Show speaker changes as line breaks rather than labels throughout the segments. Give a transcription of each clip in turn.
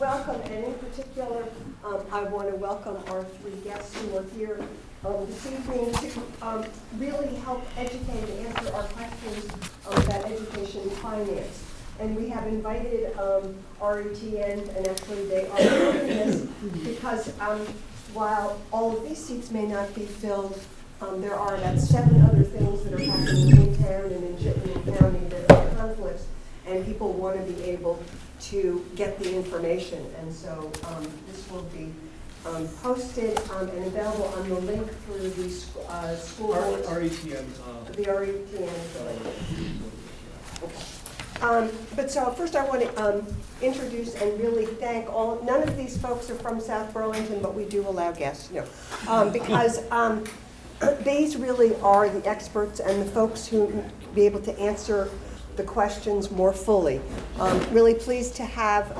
welcome, and in particular, I want to welcome our three guests who are here this evening to really help educate and answer our questions about education and finance. And we have invited RETN, and actually they are doing this because while all of these seats may not be filled, there are about 7 other things that are happening in town and in Chittenden County that are conflicts, and people want to be able to get the information. And so this will be posted and available on the link through the school board.
RETN.
The RETN. But so first I want to introduce and really thank none of these folks are from South Burlington, but we do allow guests, because these really are the experts and the folks who be able to answer the questions more fully. Really pleased to have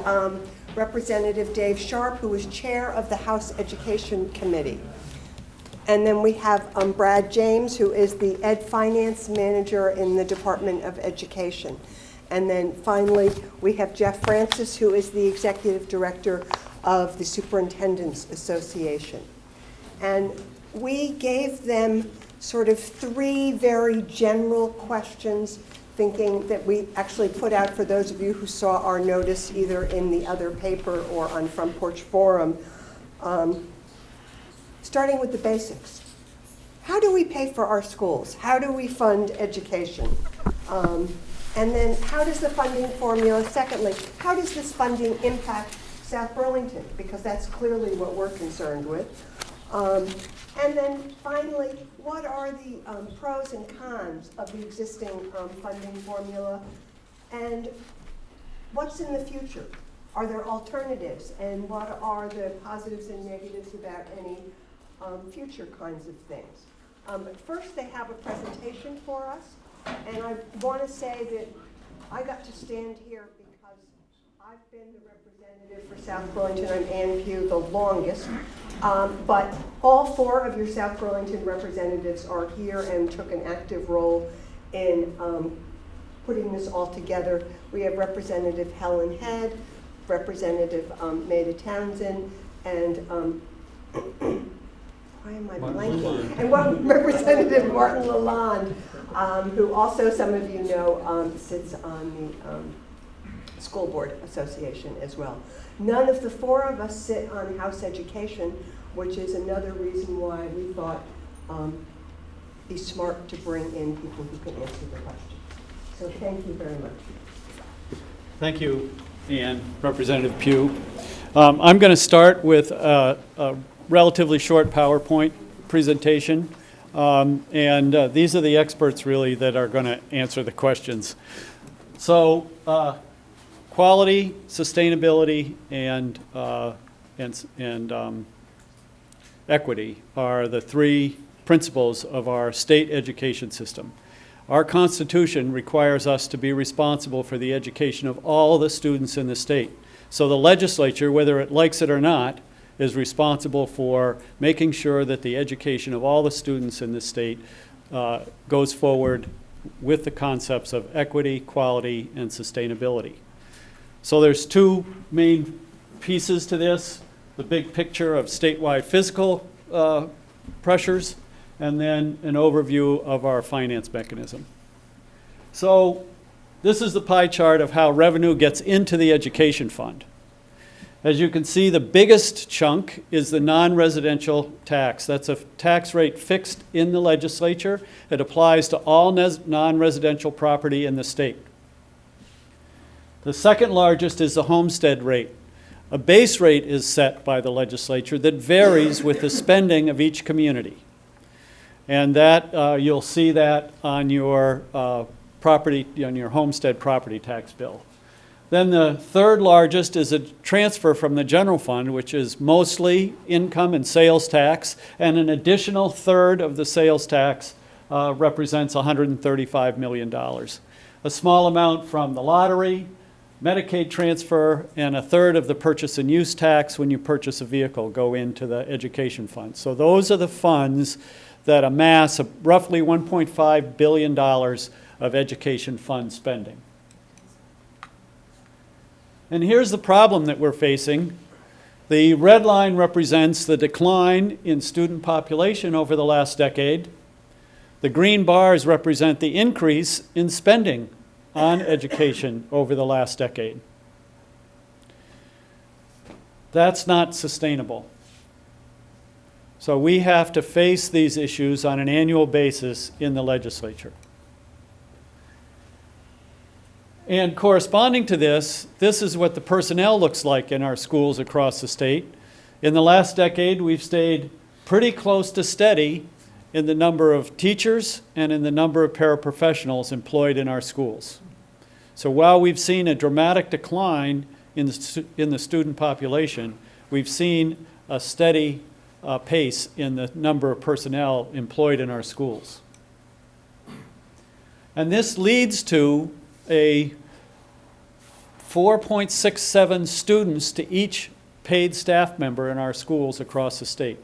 Representative Dave Sharp, who is chair of the House Education Committee. And then we have Brad James, who is the Ed Finance Manager in the Department of Education. And then finally, we have Jeff Francis, who is the Executive Director of the Superintendents Association. And we gave them sort of 3 very general questions, thinking that we actually put out for those of you who saw our notice either in the other paper or on Front Porch Forum, starting with the basics. How do we pay for our schools? How do we fund education? And then how does the funding formula, secondly, how does this funding impact South Burlington? Because that's clearly what we're concerned with. And then finally, what are the pros and cons of the existing funding formula? And what's in the future? Are there alternatives? And what are the positives and negatives about any future kinds of things? But first, they have a presentation for us. And I want to say that I got to stand here because I've been the representative for South Burlington. I'm Ann Pugh, the longest. But all 4 of your South Burlington representatives are here and took an active role in putting this all together. We have Representative Helen Head, Representative Maida Townsend, and why am I blanking? And Representative Martin Lalonde, who also some of you know sits on the School Board Association as well. None of the 4 of us sit on House Education, which is another reason why we thought be smart to bring in people who can answer the question. So thank you very much.
Thank you, Ann, Representative Pugh. I'm going to start with a relatively short PowerPoint presentation. And these are the experts really that are going to answer the questions. So quality, sustainability, and equity are the 3 principles of our state education system. Our Constitution requires us to be responsible for the education of all the students in the state. So the legislature, whether it likes it or not, is responsible for making sure that the education of all the students in the state goes forward with the concepts of equity, quality, and sustainability. So there's 2 main pieces to this: the big picture of statewide fiscal pressures, and then an overview of our finance mechanism. So this is the pie chart of how revenue gets into the education fund. As you can see, the biggest chunk is the non-residential tax. That's a tax rate fixed in the legislature. It applies to all non-residential property in the state. The second largest is the homestead rate. A base rate is set by the legislature that varies with the spending of each community. And that you'll see that on your on your homestead property tax bill. Then the third largest is a transfer from the general fund, which is mostly income and sales tax, and an additional third of the sales tax represents $135 million. A small amount from the lottery, Medicaid transfer, and a third of the purchase and use tax when you purchase a vehicle go into the education fund. So those are the funds that amass roughly $1.5 billion of education fund spending. And here's the problem that we're facing. The red line represents the decline in student population over the last decade. The green bars represent the increase in spending on education over the last decade. That's not sustainable. So we have to face these issues on an annual basis in the legislature. And corresponding to this, this is what the personnel looks like in our schools across the state. In the last decade, we've stayed pretty close to steady in the number of teachers and in the number of paraprofessionals employed in our schools. So while we've seen a dramatic decline in the student population, we've seen a steady pace in the number of personnel employed in our schools. And this leads to a 4.67 students to each paid staff member in our schools across the state.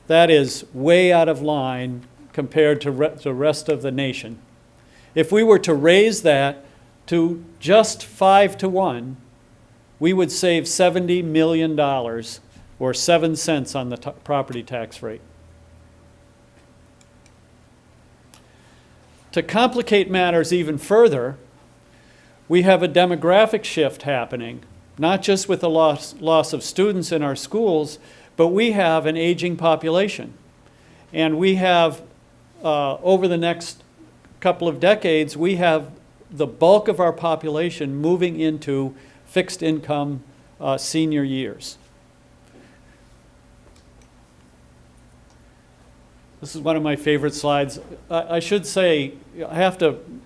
That is way out of line compared to the rest of the nation. If we were to raise that to just 5 to 1, we would save $70 million or 7 cents on the property tax rate. To complicate matters even further, we have a demographic shift happening, not just with the loss of students in our schools, but we have an aging population. And we have, over the next couple of decades, we have the bulk of our population moving into fixed income senior years. This is one of my favorite slides. I should say,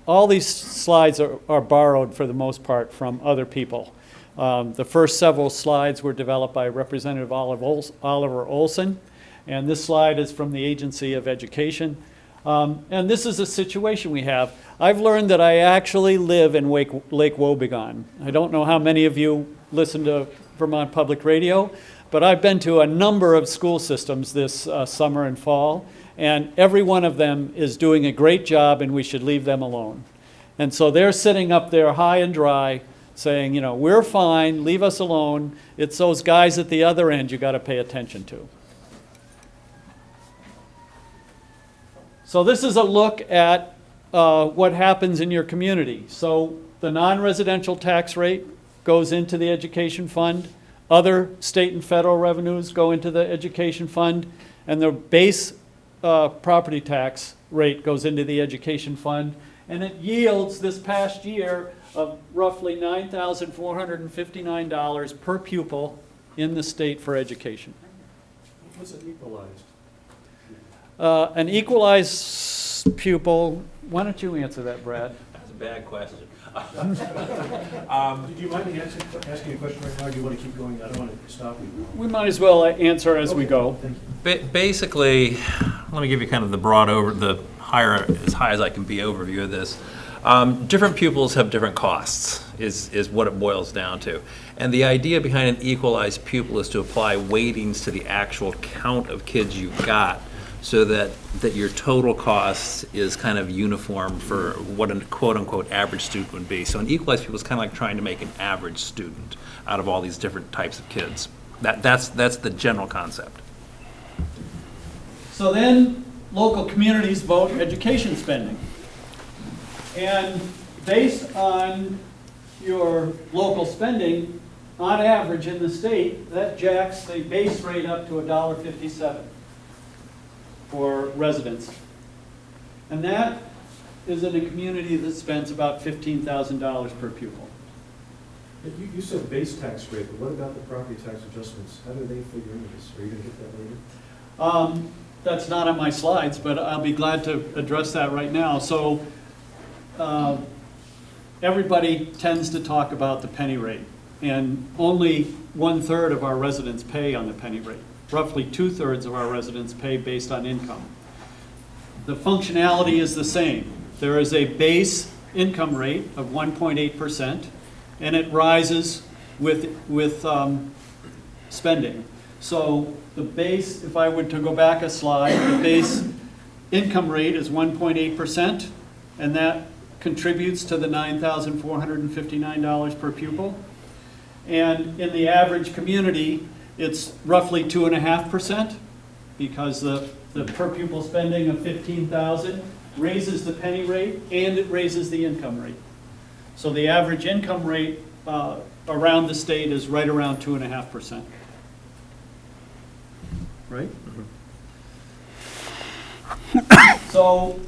all these slides are borrowed for the most part from other people. The first several slides were developed by Representative Oliver Olson, and this slide is from the Agency of Education. And this is a situation we have. I've learned that I actually live in Lake Wobegon. I don't know how many of you listen to Vermont Public Radio, but I've been to a number of school systems this summer and fall, and every one of them is doing a great job, and we should leave them alone. And so they're sitting up there high and dry saying, you know, we're fine, leave us alone. It's those guys at the other end you got to pay attention to. So this is a look at what happens in your community. So the non-residential tax rate goes into the education fund. Other state and federal revenues go into the education fund. And the base property tax rate goes into the education fund. And it yields this past year of roughly $9,459 per pupil in the state for education.
What's it equalized?
An equalized pupil, why don't you answer that, Brad?
That's a bad question.
Do you mind me asking a question right now, or do you want to keep going? I don't want to stop you.
We might as well answer as we go.
Thank you.
Basically, let me give you kind of the broad as high as I can be overview of this. Different pupils have different costs, is what it boils down to. And the idea behind an equalized pupil is to apply weightings to the actual count of kids you've got, so that your total cost is kind of uniform for what a quote-unquote average student would be. So an equalized pupil is kind of like trying to make an average student out of all these different types of kids. That's the general concept.
So then local communities vote education spending. And based on your local spending, on average in the state, that jacks the base rate up to $1.57 for residents. And that is in a community that spends about $15,000 per pupil.
You said base tax rate, but what about the property tax adjustments? How do they figure into this? Are you going to get that later?
That's not on my slides, but I'll be glad to address that right now. So everybody tends to talk about the penny rate, and only 1/3 of our residents pay on the penny rate. Roughly 2/3 of our residents pay based on income. The functionality is the same. There is a base income rate of 1.8%, and it rises with spending. So the base, if I were to go back a slide, the base income rate is 1.8%, and that contributes to the $9,459 per pupil. And in the average community, it's roughly 2.5%, because the per pupil spending of $15,000 raises the penny rate and it raises the income rate. So the average income rate around the state is right around 2.5%. Right? So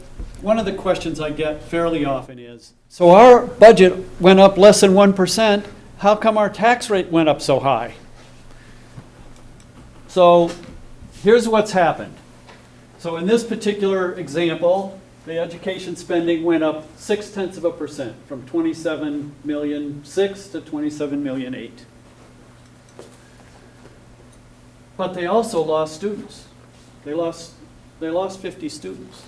one of the questions I get fairly often is, so our budget went up less than 1%, how come our tax rate went up so high? So here's what's happened. So in this particular example, the education spending went up 0.6%, from 27.6 million to 27.8 million. But they also lost students. They lost 50 students.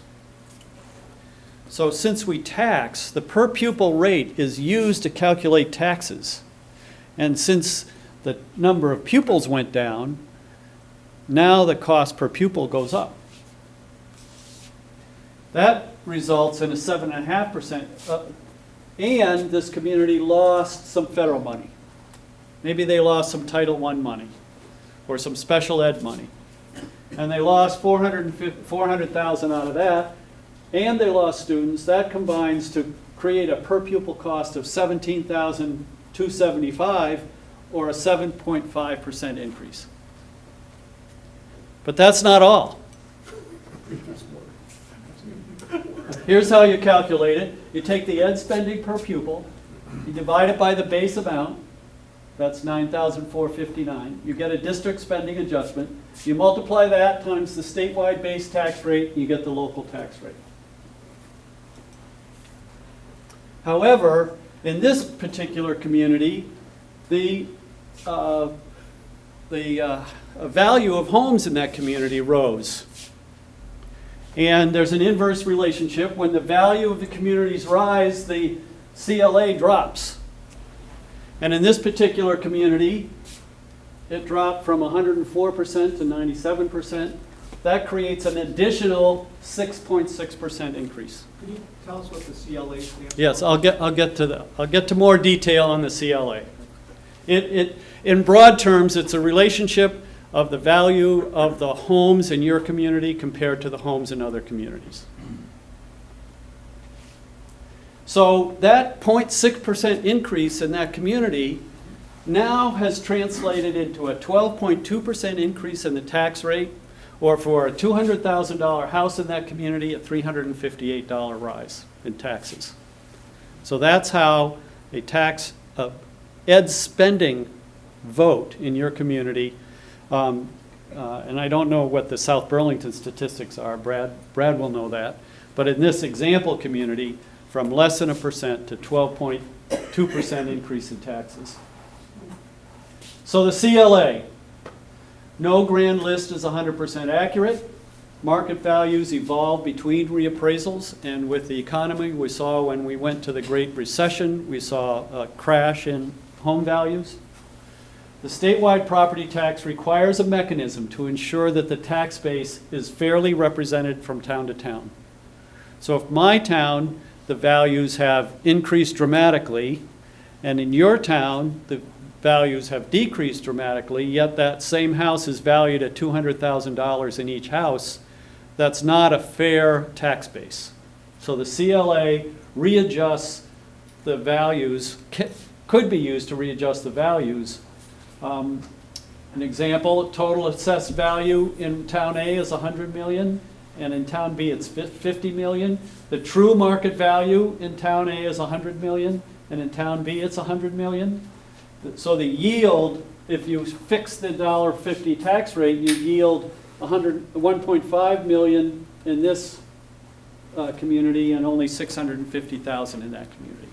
So since we tax, the per pupil rate is used to calculate taxes. And since the number of pupils went down, now the cost per pupil goes up. That results in a 7.5%, and this community lost some federal money. Maybe they lost some Title I money or some special ed money. And they lost $400,000 out of that, and they lost students. That combines to create a per pupil cost of $17,275, or a 7.5% increase. But that's not all. Here's how you calculate it. You take the ed spending per pupil, you divide it by the base amount, that's $9,459. You get a district spending adjustment. You multiply that times the statewide base tax rate, you get the local tax rate. However, in this particular community, the value of homes in that community rose. And there's an inverse relationship. When the value of the communities rise, the CLA drops. And in this particular community, it dropped from 104% to 97%. That creates an additional 6.6% increase.
Could you tell us what the CLA stands for?
Yes, I'll get to more detail on the CLA. In broad terms, it's a relationship of the value of the homes in your community compared to the homes in other communities. So that 0.6% increase in that community now has translated into a 12.2% increase in the tax rate, or for a $200,000 house in that community, a $358 rise in taxes. So that's how a tax ed spending vote in your community, and I don't know what the South Burlington statistics are, Brad will know that, but in this example community, from less than 1% to 12.2% increase in taxes. So the CLA, no grand list is 100% accurate. Market values evolve between reappraisals, and with the economy, we saw when we went to the Great Recession, we saw a crash in home values. The statewide property tax requires a mechanism to ensure that the tax base is fairly represented from town to town. So if my town, the values have increased dramatically, and in your town, the values have decreased dramatically, yet that same house is valued at $200,000 in each house, that's not a fair tax base. So the CLA readjusts the values, could be used to readjust the values. An example, total assessed value in town A is 100 million, and in town B it's 50 million. The true market value in town A is 100 million, and in town B it's 100 million. So the yield, if you fix the $1.50 tax rate, you yield 1.5 million in this community and only 650,000 in that community.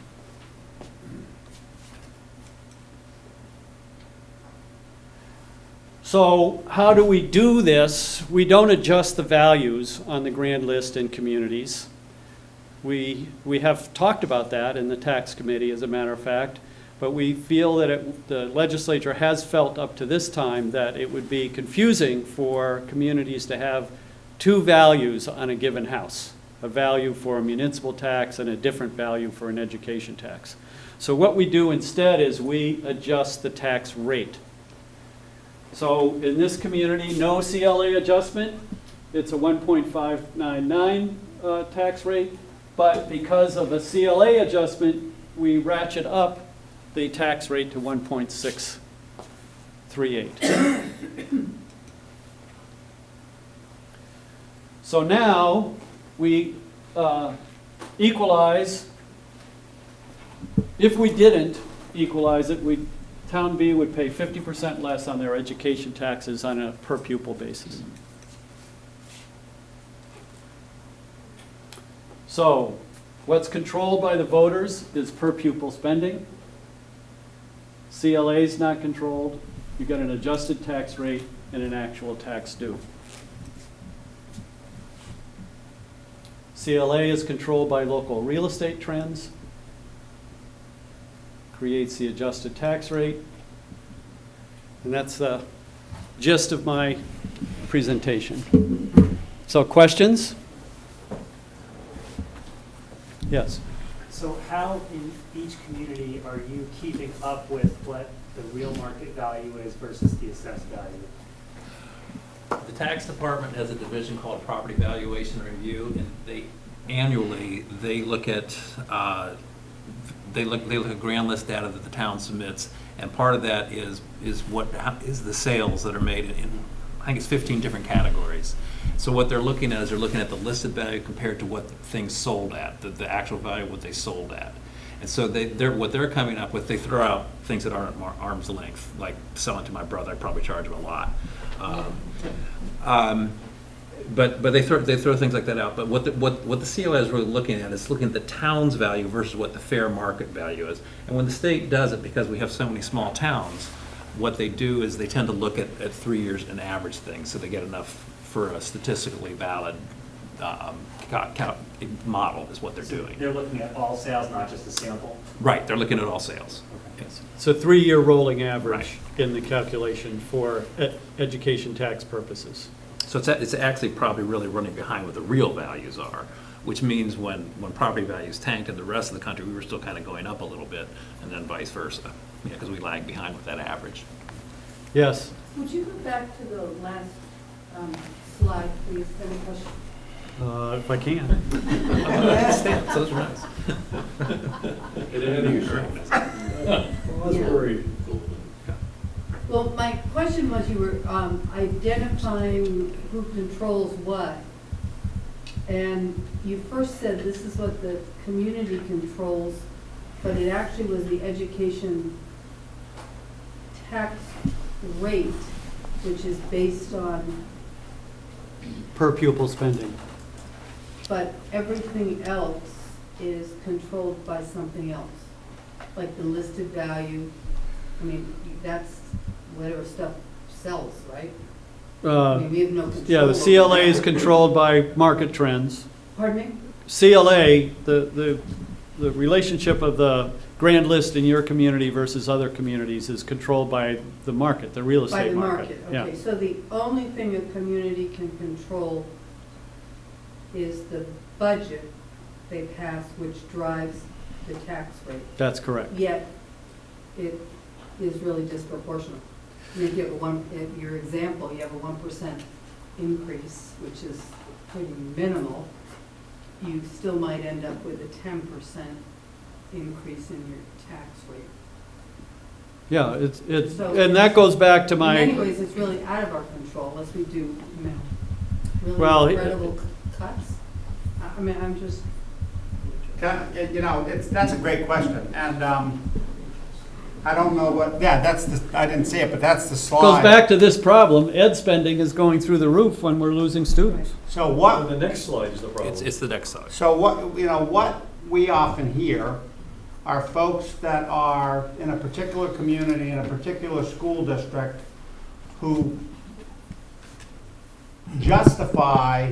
So how do we do this? We don't adjust the values on the grand list in communities. We have talked about that in the tax committee, as a matter of fact, but we feel that the legislature has felt up to this time that it would be confusing for communities to have two values on a given house, a value for a municipal tax and a different value for an education tax. So what we do instead is we adjust the tax rate. So in this community, no CLA adjustment, it's a 1.599 tax rate, but because of a CLA adjustment, we ratchet up the tax rate to 1.638. So now we equalize. If we didn't equalize it, Town B would pay 50% less on their education taxes on a per pupil basis. So what's controlled by the voters is per pupil spending. CLA is not controlled. You've got an adjusted tax rate and an actual tax due. CLA is controlled by local real estate trends, creates the adjusted tax rate, and that's the gist of my presentation. So questions? Yes.
So how in each community are you keeping up with what the real market value is versus the assessed value?
The tax department has a division called Property Valuation Review, and annually they look at grand list data that the town submits, and part of that is the sales that are made in, I think it's 15 different categories. So what they're looking at is they're looking at the listed value compared to what things sold at, the actual value of what they sold at. And so what they're coming up with, they throw out things that aren't arm's length, like selling to my brother, I probably charge him a lot. But they throw things like that out. But what the CLA is really looking at is looking at the town's value versus what the fair market value is. And when the state does it, because we have so many small towns, what they do is they tend to look at 3 years and average things, so they get enough for a statistically valid model is what they're doing.
They're looking at all sales, not just a sample?
Right, they're looking at all sales.
Yes. It's a 3-year rolling average
Right.
in the calculation for education tax purposes.
So it's actually probably really running behind what the real values are, which means when property values tanked in the rest of the country, we were still kind of going up a little bit, and then vice versa, because we lag behind with that average.
Yes.
Would you go back to the last slide, please? I have a question.
If I can.
Stamps, those are nice.
I was worried.
Well, my question was, you were identifying who controls what. And you first said this is what the community controls, but it actually was the education tax rate, which is based on,
Per pupil spending.
but everything else is controlled by something else, like the listed value. I mean, that's whatever stuff sells, right? I mean, we have no control.
Yeah, the
over
CLA
that.
is controlled by market trends.
Pardon me?
CLA, the relationship of the grand list in your community versus other communities is controlled by the market, the real
By
estate
the
market.
market, okay. So the only thing a community can control is the budget they pass, which drives the tax rate.
That's correct.
Yet, it is really disproportionate. I mean, if you have in your example, you have a 1% increase, which is pretty minimal, you still might end up with a 10% increase in your tax rate.
Yeah, it's
So
and that goes back to my.
In many ways, it's really out of our control unless we do, you know, really
Well,
incredible cuts. I mean, I'm just,
You know, that's a great question, and I don't know what, yeah, I didn't see it, but that's the slide.
Goes back to this problem, ed spending is going through the roof when we're losing students.
So
Well,
what,
the next slide is the problem.
It's the next slide.
so what, you know, what we often hear are folks that are in a particular community, in a particular school district, who justify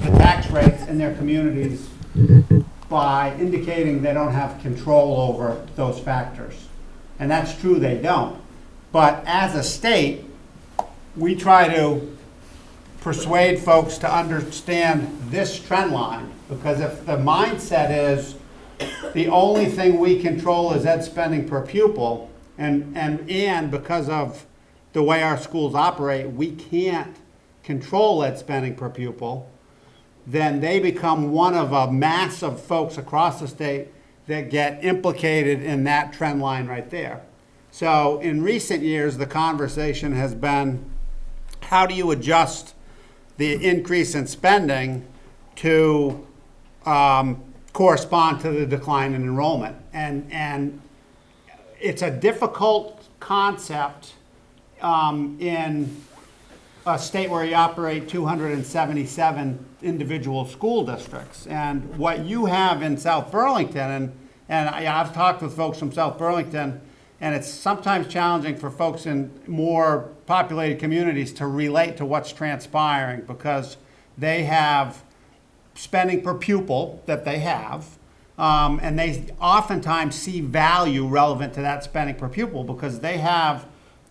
the tax rates in their communities by indicating they don't have control over those factors. And that's true, they don't. But as a state, we try to persuade folks to understand this trend line, because if the mindset is the only thing we control is ed spending per pupil, and because of the way our schools operate, we can't control ed spending per pupil, then they become one of a mass of folks across the state that get implicated in that trend line right there. So in recent years, the conversation has been, how do you adjust the increase in spending to correspond to the decline in enrollment? And it's a difficult concept in a state where you operate 277 individual school districts. And what you have in South Burlington, and I've talked with folks from South Burlington, and it's sometimes challenging for folks in more populated communities to relate to what's transpiring, because they have spending per pupil that they have, and they oftentimes see value relevant to that spending per pupil because they have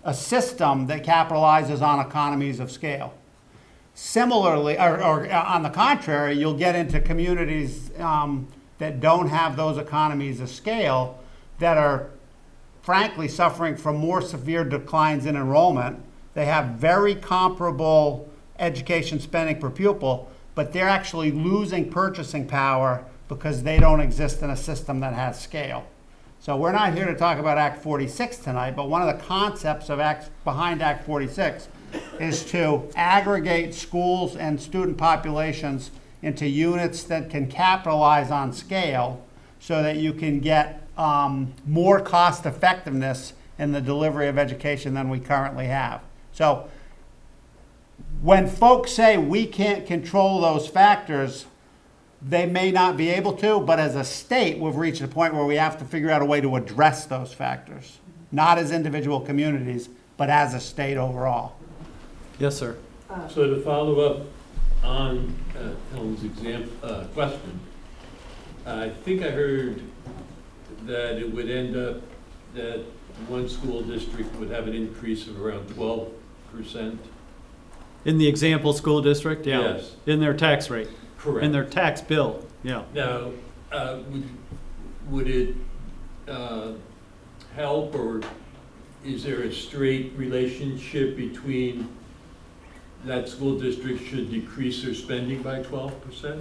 a system that capitalizes on economies of scale. Similarly, or on the contrary, you'll get into communities that don't have those economies of scale that are frankly suffering from more severe declines in enrollment. They have very comparable education spending per pupil, but they're actually losing purchasing power because they don't exist in a system that has scale. So we're not here to talk about Act 46 tonight, but one of the concepts of behind Act 46 is to aggregate schools and student populations into units that can capitalize on scale so that you can get more cost effectiveness in the delivery of education than we currently have. So when folks say we can't control those factors, they may not be able to, but as a state, we've reached a point where we have to figure out a way to address those factors, not as individual communities, but as a state overall.
Yes, sir.
So to follow up on Helen's question, I think I heard that it would end up that one school district would have an increase of around 12%.
In the example school district, yeah.
Yes.
In their tax rate.
Correct.
In their tax bill, yeah.
Now, would it help, or is there a straight relationship between that school district should decrease their spending by 12%?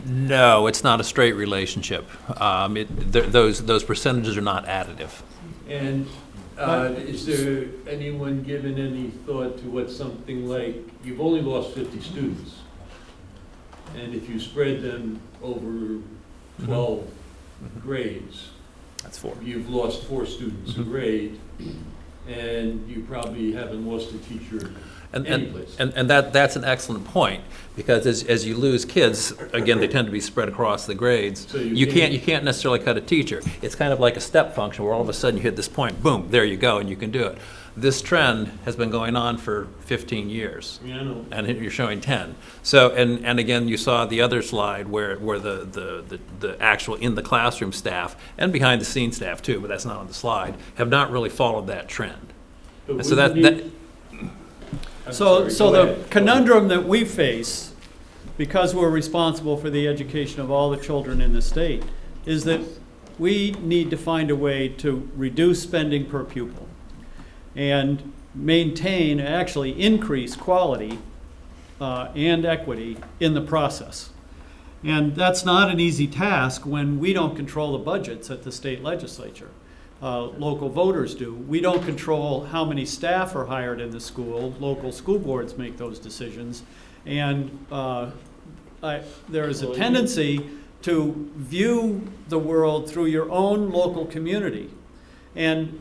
No, it's not a straight relationship. Those percentages are not additive.
And is there anyone given any thought to what something like, you've only lost 50 students, and if you spread them over 12 grades,
That's 4.
you've lost 4 students a grade, and you probably haven't lost a teacher anyplace.
And that's an excellent point, because as you lose kids, again, they tend to be spread across the grades.
So
You can't necessarily cut a teacher. It's kind of like a step function where all of a sudden you hit this point, boom, there you go, and you can do it. This trend has been going on for 15 years.
Yeah, I know.
And you're showing 10. So, and again, you saw the other slide where the actual in the classroom staff and behind the scenes staff too, but that's not on the slide, have not really followed that trend.
But
And so
wouldn't
that
it- I'm
So
sorry, go
the
ahead.
conundrum that we face, because we're responsible for the education of all the children in the state, is that we need to find a way to reduce spending per pupil and maintain, actually increase quality and equity in the process. And that's not an easy task when we don't control the budgets at the state legislature. Local voters do. We don't control how many staff are hired in the school. Local school boards make those decisions. And there is a tendency to view the world through your own local community. And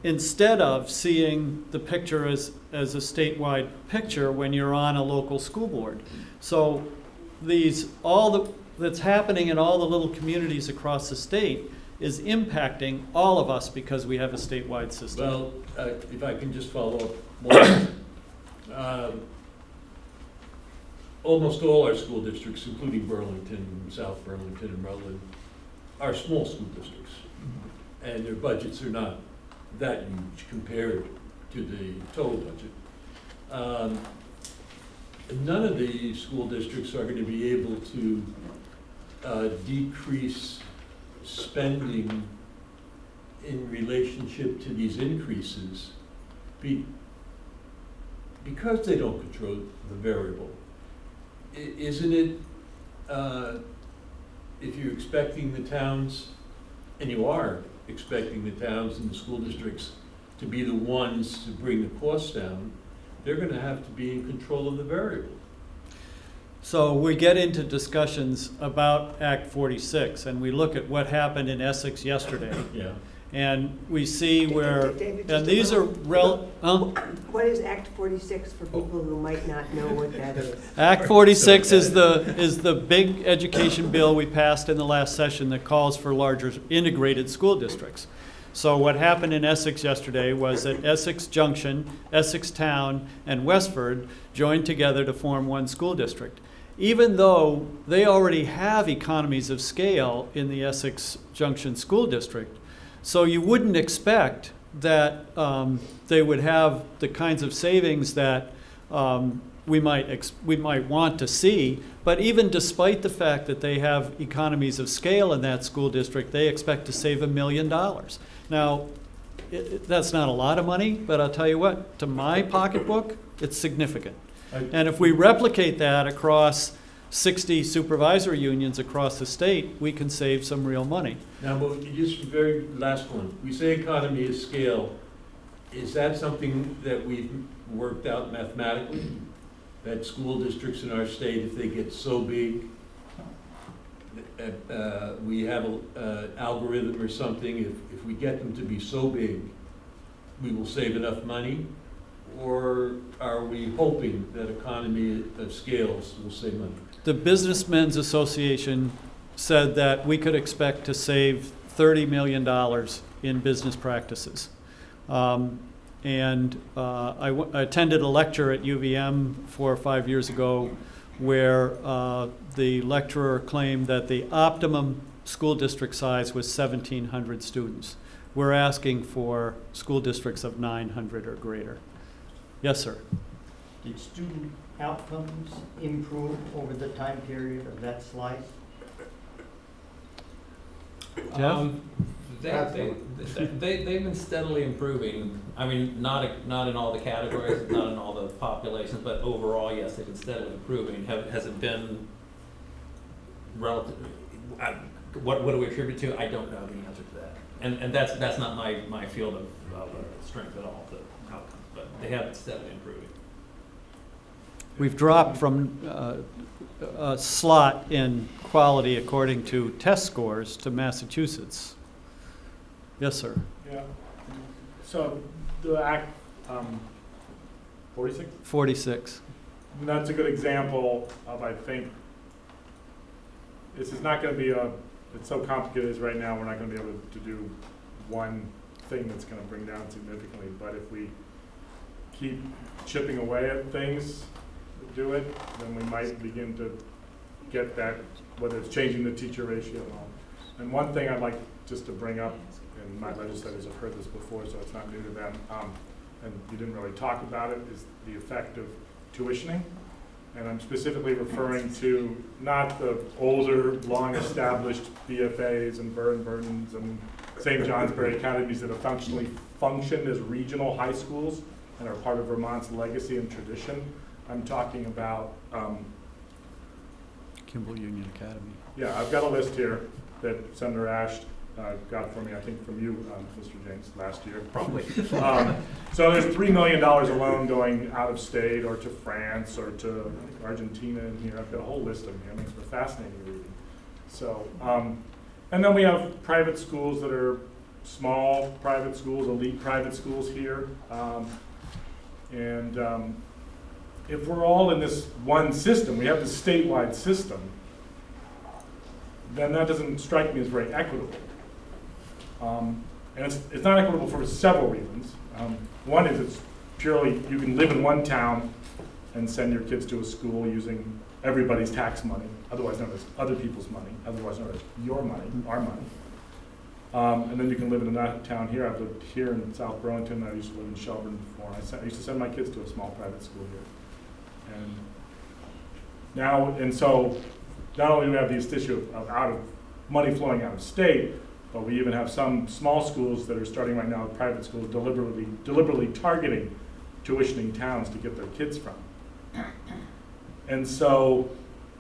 instead of seeing the picture as a statewide picture when you're on a local school board. So that's happening in all the little communities across the state is impacting all of us because we have a statewide system.
Well, if I can just follow up more. Almost all our school districts, including Burlington, South Burlington, and Rutland, are small school districts. And their budgets are not that huge compared to the total budget. None of the school districts are going to be able to decrease spending in relationship to these increases because they don't control the variable? Isn't it, if you're expecting the towns, and you are expecting the towns and the school districts to be the ones to bring the costs down, they're gonna have to be in control of the variable.
So we get into discussions about Act 46, and we look at what happened in Essex yesterday,
Yeah.
and we see where,
David, just
and
a
these are
little-
huh?
What is Act 46 for people who might not know what that is?
Act 46 is the big education bill we passed in the last session that calls for larger integrated school districts. So what happened in Essex yesterday was that Essex Junction, Essex Town, and Westford joined together to form one school district. Even though they already have economies of scale in the Essex Junction School District, so you wouldn't expect that they would have the kinds of savings that we might want to see. But even despite the fact that they have economies of scale in that school district, they expect to save $1 million. Now, that's not a lot of money, but I'll tell you what, to my pocketbook, it's significant. And if we replicate that across 60 supervisory unions across the state, we can save some real money.
Now, but just very last one, we say economy of scale, is that something that we've worked out mathematically? That school districts in our state, if they get so big, we have an algorithm or something, if we get them to be so big, we will save enough money? Or are we hoping that economy of scales will save money?
The Businessmen's Association said that we could expect to save $30 million in business practices. I attended a lecture at UVM 4 or 5 years ago where the lecturer claimed that the optimum school district size was 1,700 students. We're asking for school districts of 900 or greater. Yes, sir.
Did student outcomes improve over the time period of that slice?
Jeff?
They've been steadily improving. I mean, not in all the categories, not in all the populations, but overall, yes, they've been steadily improving. Has it been relative? What do we attribute to? I don't know the answer to that. And that's not my field of strength at all, the outcomes. But they have been steadily improving.
We've dropped from a slot in quality according to test scores to Massachusetts. Yes, sir.
Yeah. So the Act 46?
46.
And that's a good example of, I think, this is not going to be it's so complicated as right now, we're not going to be able to do one thing that's going to bring down significantly. But if we keep chipping away at things, do it, then we might begin to get that, whether it's changing the teacher ratio and all. And one thing I'd like just to bring up, and my legislators have heard this before, so it's not new to them, and you didn't really talk about it, is the effect of tuitioning. And I'm specifically referring to not the older, long-established BFAs and Burnens and St. Johnsbury academies that have functioned as regional high schools and are part of Vermont's legacy and tradition. I'm talking about
Kimball Union Academy.
yeah, I've got a list here that Senator Ash got for me, I think from you, Mr. James, last year.
Probably.
So there's $3 million alone going out of state or to France or to Argentina in here. I've got a whole list of them here. It makes for fascinating reading. So, and then we have private schools that are small private schools, elite private schools here. If we're all in this one system, we have this statewide system, then that doesn't strike me as very equitable. And it's not equitable for several reasons. One is it's purely, you can live in one town and send your kids to a school using everybody's tax money, otherwise known as other people's money, otherwise known as your money, our money. And then you can live in another town here. I've lived here in South Burlington. I used to live in Shelburne before. I used to send my kids to a small private school here. And now, and so not only do we have this issue of money flowing out of state, but we even have some small schools that are starting right now, private schools, deliberately targeting tuitioning towns to get their kids from. And so,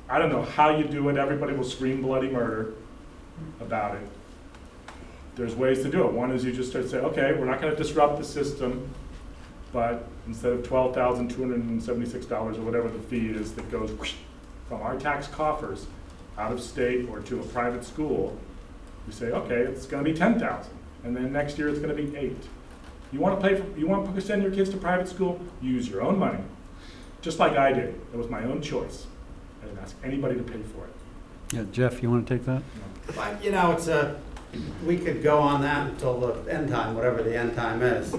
I don't know how you do it. Everybody will scream bloody murder about it. There's ways to do it. One is you just start to say, okay, we're not going to disrupt the system, but instead of $12,276 or whatever the fee is that goes from our tax coffers out of state or to a private school, we say, okay, it's going to be $10,000, and then next year it's going to be $8,000. You want to send your kids to private school? Use your own money, just like I did. It was my own choice. I didn't ask anybody to pay for it.
Yeah, Jeff, you want to take that?
But, you know, we could go on that until the end time, whatever the end time is.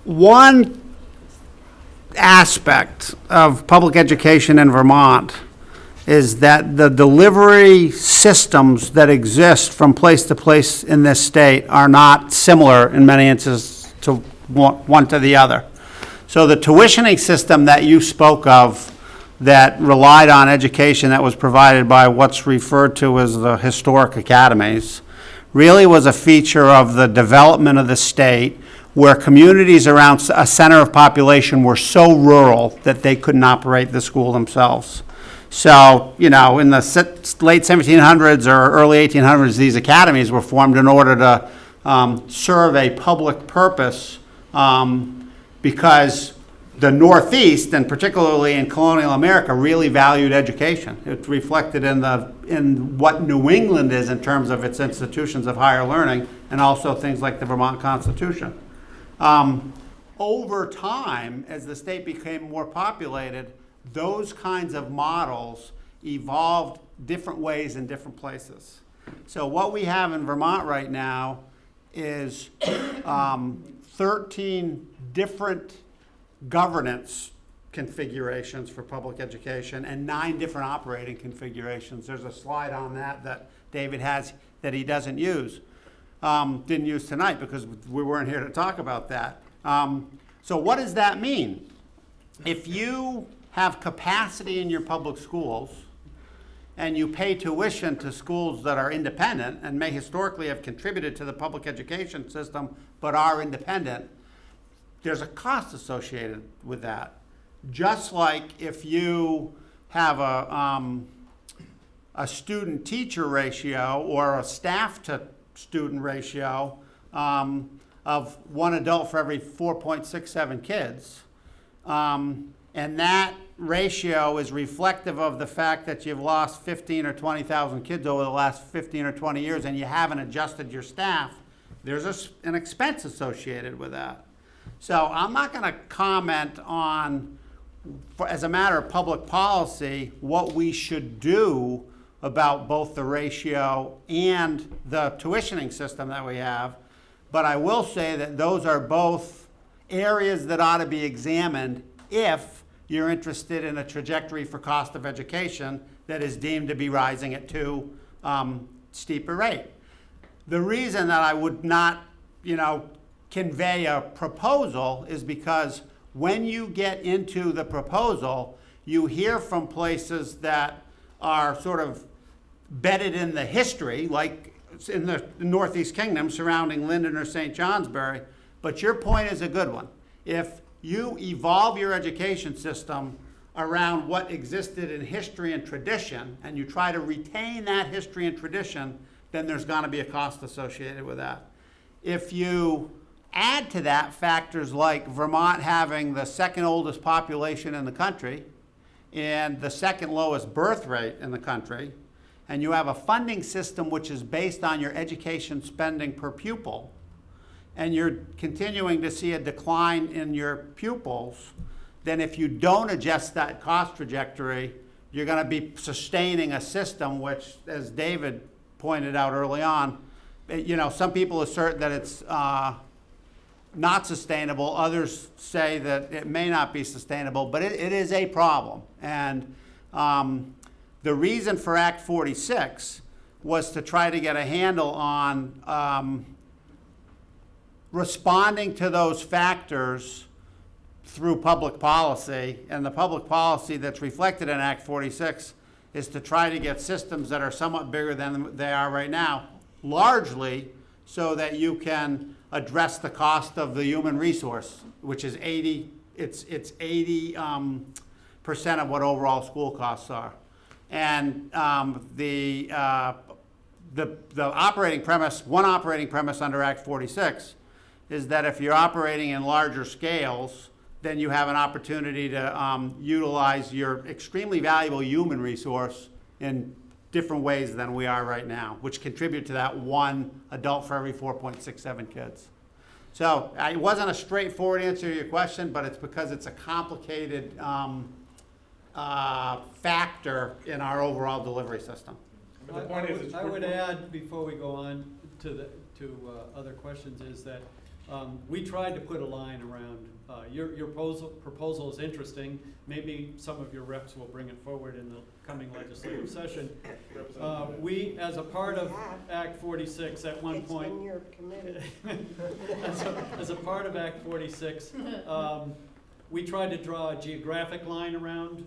One aspect of public education in Vermont is that the delivery systems that exist from place to place in this state are not similar in many instances to one to the other. So the tuitioning system that you spoke of that relied on education that was provided by what's referred to as the historic academies really was a feature of the development of the state, where communities around a center of population were so rural that they couldn't operate the school themselves. So, you know, in the late 1700s or early 1800s, these academies were formed in order to serve a public purpose, because the Northeast, and particularly in colonial America, really valued education. It's reflected in what New England is in terms of its institutions of higher learning, and also things like the Vermont Constitution. Over time, as the state became more populated, those kinds of models evolved different ways in different places. So what we have in Vermont right now is 13 different governance configurations for public education and 9 different operating configurations. There's a slide on that David has that he doesn't use. Didn't use tonight because we weren't here to talk about that. So what does that mean? If you have capacity in your public schools and you pay tuition to schools that are independent and may historically have contributed to the public education system but are independent, there's a cost associated with that. Just like if you have a student-teacher ratio or a staff-to-student ratio of one adult for every 4.67 kids, and that ratio is reflective of the fact that you've lost 15 or 20,000 kids over the last 15 or 20 years and you haven't adjusted your staff, there's an expense associated with that. So I'm not going to comment on, as a matter of public policy, what we should do about both the ratio and the tuitioning system that we have, but I will say that those are both areas that ought to be examined if you're interested in a trajectory for cost of education that is deemed to be rising at too steep a rate. The reason that I would not, convey a proposal is because when you get into the proposal, you hear from places that are sort of bedded in the history, like in the Northeast Kingdom surrounding Linden or St. Johnsbury, but your point is a good one. If you evolve your education system around what existed in history and tradition, and you try to retain that history and tradition, then there's going to be a cost associated with that. If you add to that factors like Vermont having the second oldest population in the country and the second lowest birth rate in the country, and you have a funding system which is based on your education spending per pupil, and you're continuing to see a decline in your pupils, then if you don't adjust that cost trajectory, you're going to be sustaining a system which, as David pointed out early on, some people assert that it's not sustainable. Others say that it may not be sustainable, but it is a problem. And the reason for Act 46 was to try to get a handle on responding to those factors through public policy, and the public policy that's reflected in Act 46 is to try to get systems that are somewhat bigger than they are right now, largely so that you can address the cost of the human resource, which is 80% of what overall school costs are. And the operating premise, one operating premise under Act 46 is that if you're operating in larger scales, then you have an opportunity to utilize your extremely valuable human resource in different ways than we are right now, which contribute to that one adult for every 4.67 kids. So it wasn't a straightforward answer to your question, but it's because it's a complicated factor in our overall delivery system.
But the point is, it's-
I would add, before we go on to other questions, is that we tried to put a line around, your proposal is interesting. Maybe some of your reps will bring it forward in the coming legislative session. We, as a part of Act 46 at one point.
It's in your committee.
As a part of Act 46, we tried to draw a geographic line around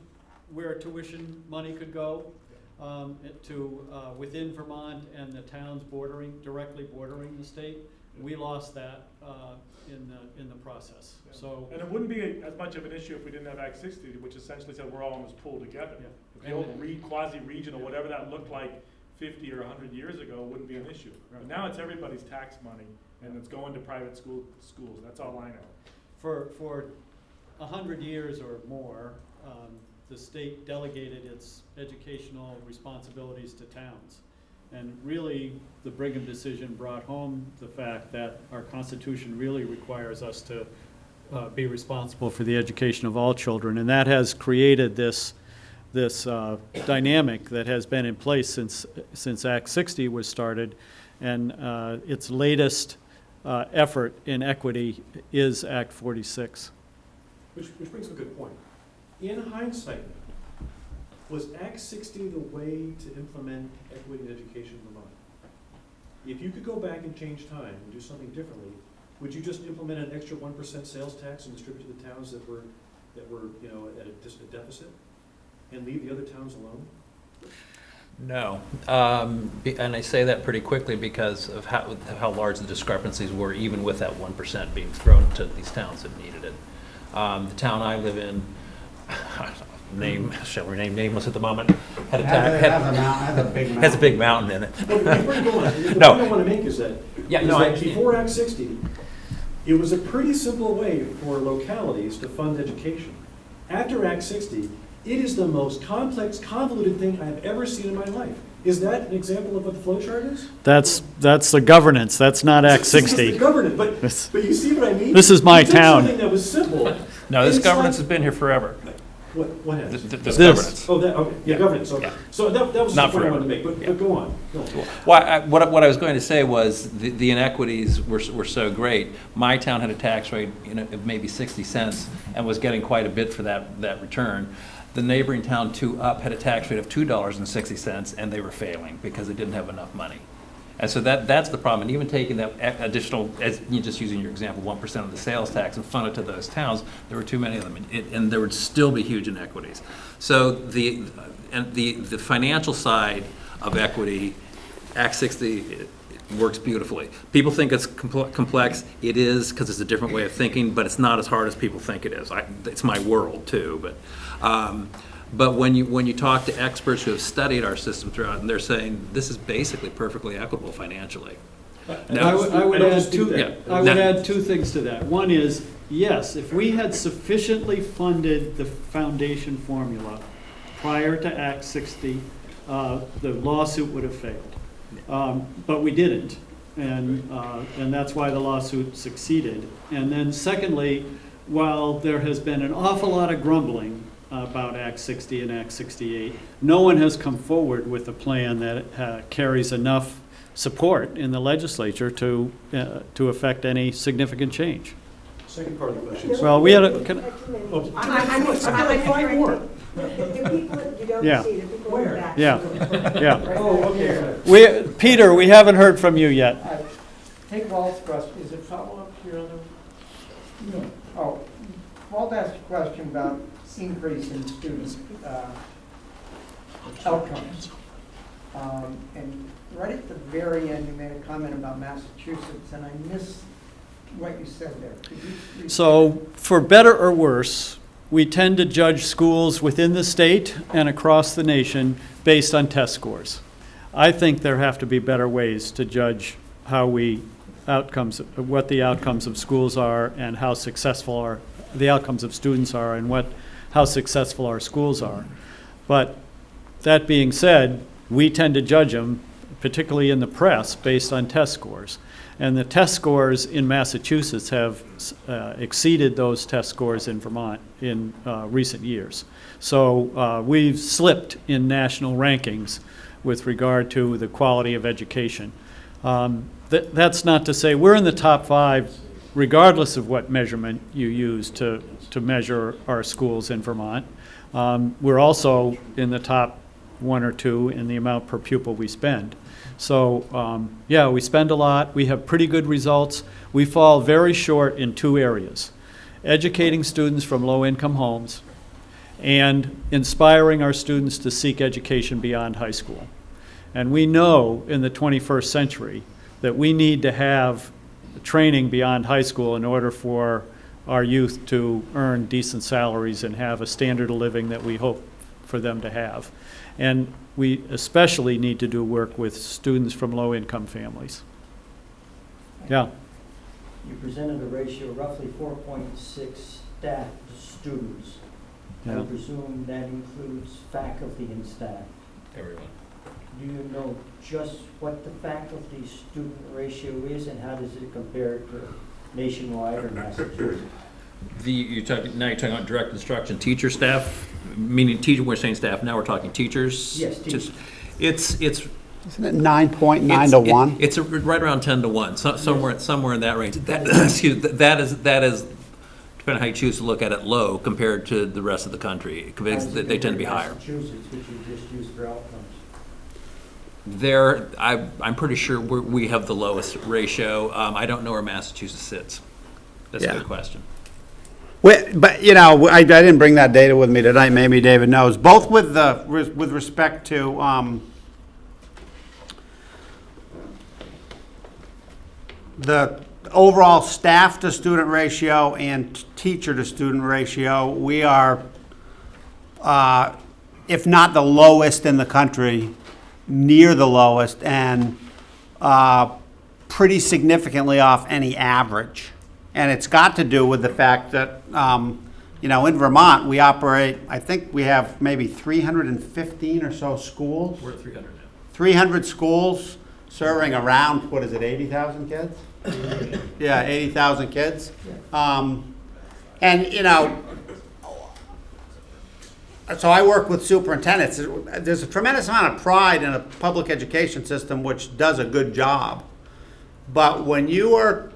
where tuition money could go to within Vermont and the towns directly bordering the state. We lost that in the process.
Yeah.
So,
And it wouldn't be as much of an issue if we didn't have Act 60, which essentially said we're all in this pool together.
Yeah.
If the old quasi-regional, whatever that looked like 50 or 100 years ago, wouldn't be an issue. But now it's everybody's tax money, and it's going to private schools. That's all I know.
for 100 years or more, the state delegated its educational responsibilities to towns. And really, the Brigham decision brought home the fact that our Constitution really requires us to be responsible for the education of all children. And that has created this dynamic that has been in place since Act 60 was started. And its latest effort in equity is Act 46.
Which brings up a good point. In hindsight, was Act 60 the way to implement equity in education in Vermont? If you could go back and change time and do something differently, would you just implement an extra 1% sales tax and distribute to the towns that were at a deficit, and leave the other towns alone?
No, and I say that pretty quickly because of how large the discrepancies were, even with that 1% being thrown to these towns that needed it. The town I live in, shall remain nameless at the moment, had a has a big mountain in it.
Before you go on, the
No.
point I want to make is that, before Act 60, it was a pretty simple way for localities to fund education. After Act 60, it is the most complex, convoluted thing I have ever seen in my life. Is that an example of what the flow chart is?
That's the governance, that's not Act
This is
60.
the governance, but you see what I mean?
This is my
You took
town.
something that was simple.
No, this
It's
governance
like-
has been here forever.
What has?
This governance.
Oh, okay, yeah, governance, okay.
Yeah.
So that was the
Not
point I wanted to
forever.
make, but go on.
Well, what I was going to say was the inequities were so great. My town had a tax rate, of maybe 60 cents and was getting quite a bit for that return. The neighboring town, 2 up, had a tax rate of $2.60, and they were failing because they didn't have enough money. And so that's the problem. And even taking that additional, as you just using your example, 1% of the sales tax and fund it to those towns, there were too many of them, and there would still be huge inequities. So the financial side of equity, Act 60 works beautifully. People think it's complex. It is, because it's a different way of thinking, but it's not as hard as people think it is. It's my world too, but when you talk to experts who have studied our system throughout, and they're saying this is basically perfectly equitable financially.
I would add
Yeah.
two things to that. One is, yes, if we had sufficiently funded the foundation formula prior to Act 60, the lawsuit would have failed. But we didn't, and that's why the lawsuit succeeded. And then secondly, while there has been an awful lot of grumbling about Act 60 and Act 68, no one has come forward with a plan that carries enough support in the legislature to affect any significant change.
Second part of the question.
Well, we had a,
I'm
like 5 more.
The people you don't
Yeah.
see, the people in the back.
yeah.
Oh, okay.
Peter, we haven't heard from you yet.
Take Walt's question, is it follow-up here on the? No. Oh, called to ask a question about increase in student outcomes. And right at the very end, you made a comment about Massachusetts, and I missed what you said there. Could you repeat?
So, for better or worse, we tend to judge schools within the state and across the nation based on test scores. I think there have to be better ways to judge what the outcomes of schools are and how successful the outcomes of students are and how successful our schools are. But that being said, we tend to judge them, particularly in the press, based on test scores. And the test scores in Massachusetts have exceeded those test scores in Vermont in recent years. So we've slipped in national rankings with regard to the quality of education. That's not to say we're in the top 5, regardless of what measurement you use to measure our schools in Vermont. We're also in the top 1 or 2 in the amount per pupil we spend. So, yeah, we spend a lot. We have pretty good results. We fall very short in 2 areas: educating students from low-income homes and inspiring our students to seek education beyond high school. And we know in the 21st century that we need to have training beyond high school in order for our youth to earn decent salaries and have a standard of living that we hope for them to have. And we especially need to do work with students from low-income families. Yeah.
You presented a ratio of roughly 4.6 staff to students. I
Yeah.
presume that includes faculty and staff.
Everyone.
Do you know just what the faculty-student ratio is, and how does it compare to nationwide or Massachusetts?
Now you're talking about direct instruction teacher staff, meaning teacher, we're saying staff, now we're talking teachers?
Yes, teachers.
It's
Isn't it 9.9 to 1?
It's right around 10 to 1, somewhere in that range. That, excuse, that is, depending on how you choose to look at it, low compared to the rest of the country, because they tend to be higher.
Massachusetts, which you just used for outcomes.
I'm pretty sure we have the lowest ratio. I don't know where Massachusetts sits. That's a
Yeah.
good question.
But, you know, I didn't bring that data with me tonight, maybe David knows. Both with respect to the overall staff to student ratio and teacher to student ratio, we are, if not the lowest in the country, near the lowest, and pretty significantly off any average. And it's got to do with the fact that, you know, in Vermont, we operate, I think we have maybe 315 or so schools.
We're at 300 now.
300 schools serving around, 80,000 kids? Yeah, 80,000 kids. And, you know, so I work with superintendents. There's a tremendous amount of pride in a public education system which does a good job. But when you are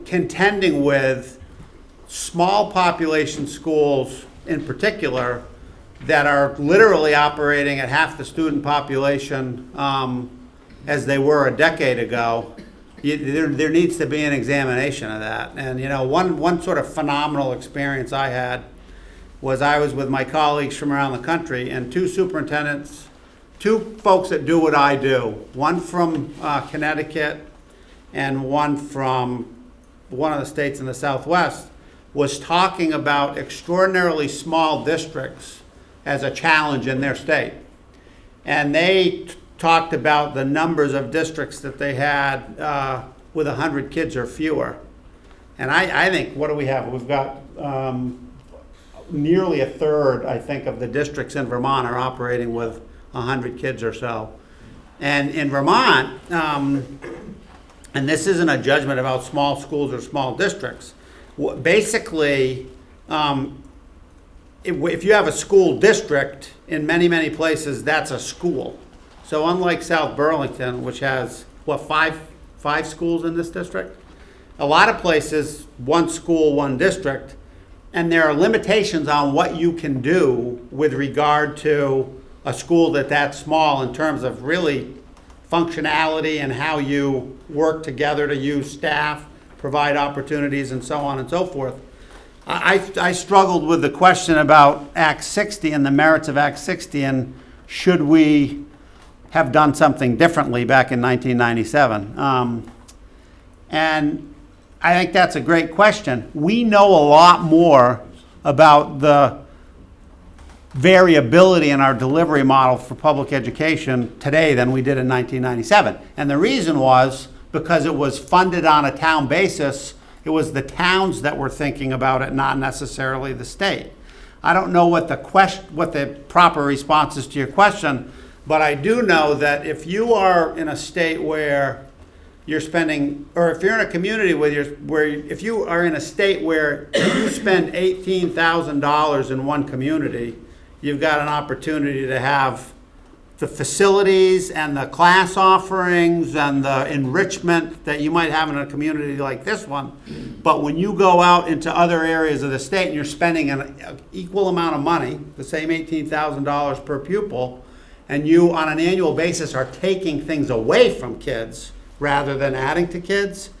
contending with small population schools in particular that are literally operating at half the student population as they were a decade ago, there needs to be an examination of that. And, you know, one sort of phenomenal experience I had was I was with my colleagues from around the country, and 2 superintendents, 2 folks that do what I do, one from Connecticut and one from one of the states in the Southwest, was talking about extraordinarily small districts as a challenge in their state. And they talked about the numbers of districts that they had with 100 kids or fewer. And I think, what do we have? We've got nearly a third, I think, of the districts in Vermont are operating with 100 kids or so. And in Vermont, and this isn't a judgment about small schools or small districts, basically, if you have a school district, in many places, that's a school. So unlike South Burlington, which has, five schools in this district? A lot of places, 1 school, 1 district, and there are limitations on what you can do with regard to a school that's small in terms of really functionality and how you work together to use staff, provide opportunities, and so on and so forth. I struggled with the question about Act 60 and the merits of Act 60, and should we have done something differently back in 1997? And I think that's a great question. We know a lot more about the variability in our delivery model for public education today than we did in 1997. And the reason was because it was funded on a town basis. It was the towns that were thinking about it, not necessarily the state. I don't know what the proper response is to your question, but I do know that if you are in a state where you're spending, or if you're in a community if you are in a state where you spend $18,000 in one community, you've got an opportunity to have the facilities and the class offerings and the enrichment that you might have in a community like this one. But when you go out into other areas of the state and you're spending an equal amount of money, the same $18,000 per pupil, and you on an annual basis are taking things away from kids rather than adding to kids'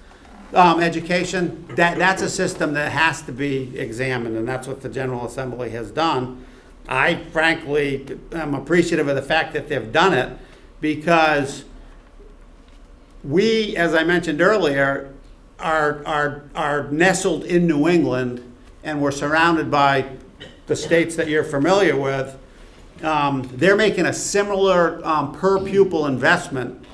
education, that's a system that has to be examined, and that's what the General Assembly has done. I frankly am appreciative of the fact that they've done it, because we, as I mentioned earlier, are nestled in New England, and we're surrounded by the states that you're familiar with. They're making a similar per pupil investment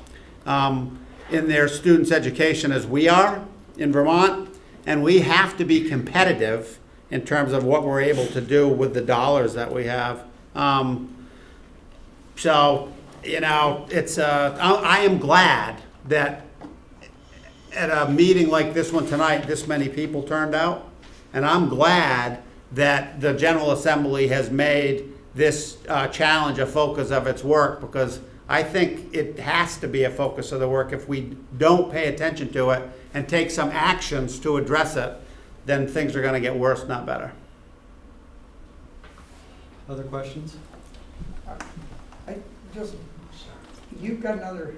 in their students' education as we are in Vermont, and we have to be competitive in terms of what we're able to do with the dollars that we have. So, you know, I am glad that at a meeting like this one tonight, this many people turned out, and I'm glad that the General Assembly has made this challenge a focus of its work, because I think it has to be a focus of the work. If we don't pay attention to it and take some actions to address it, then things are going to get worse, not better.
Other questions?
You've got another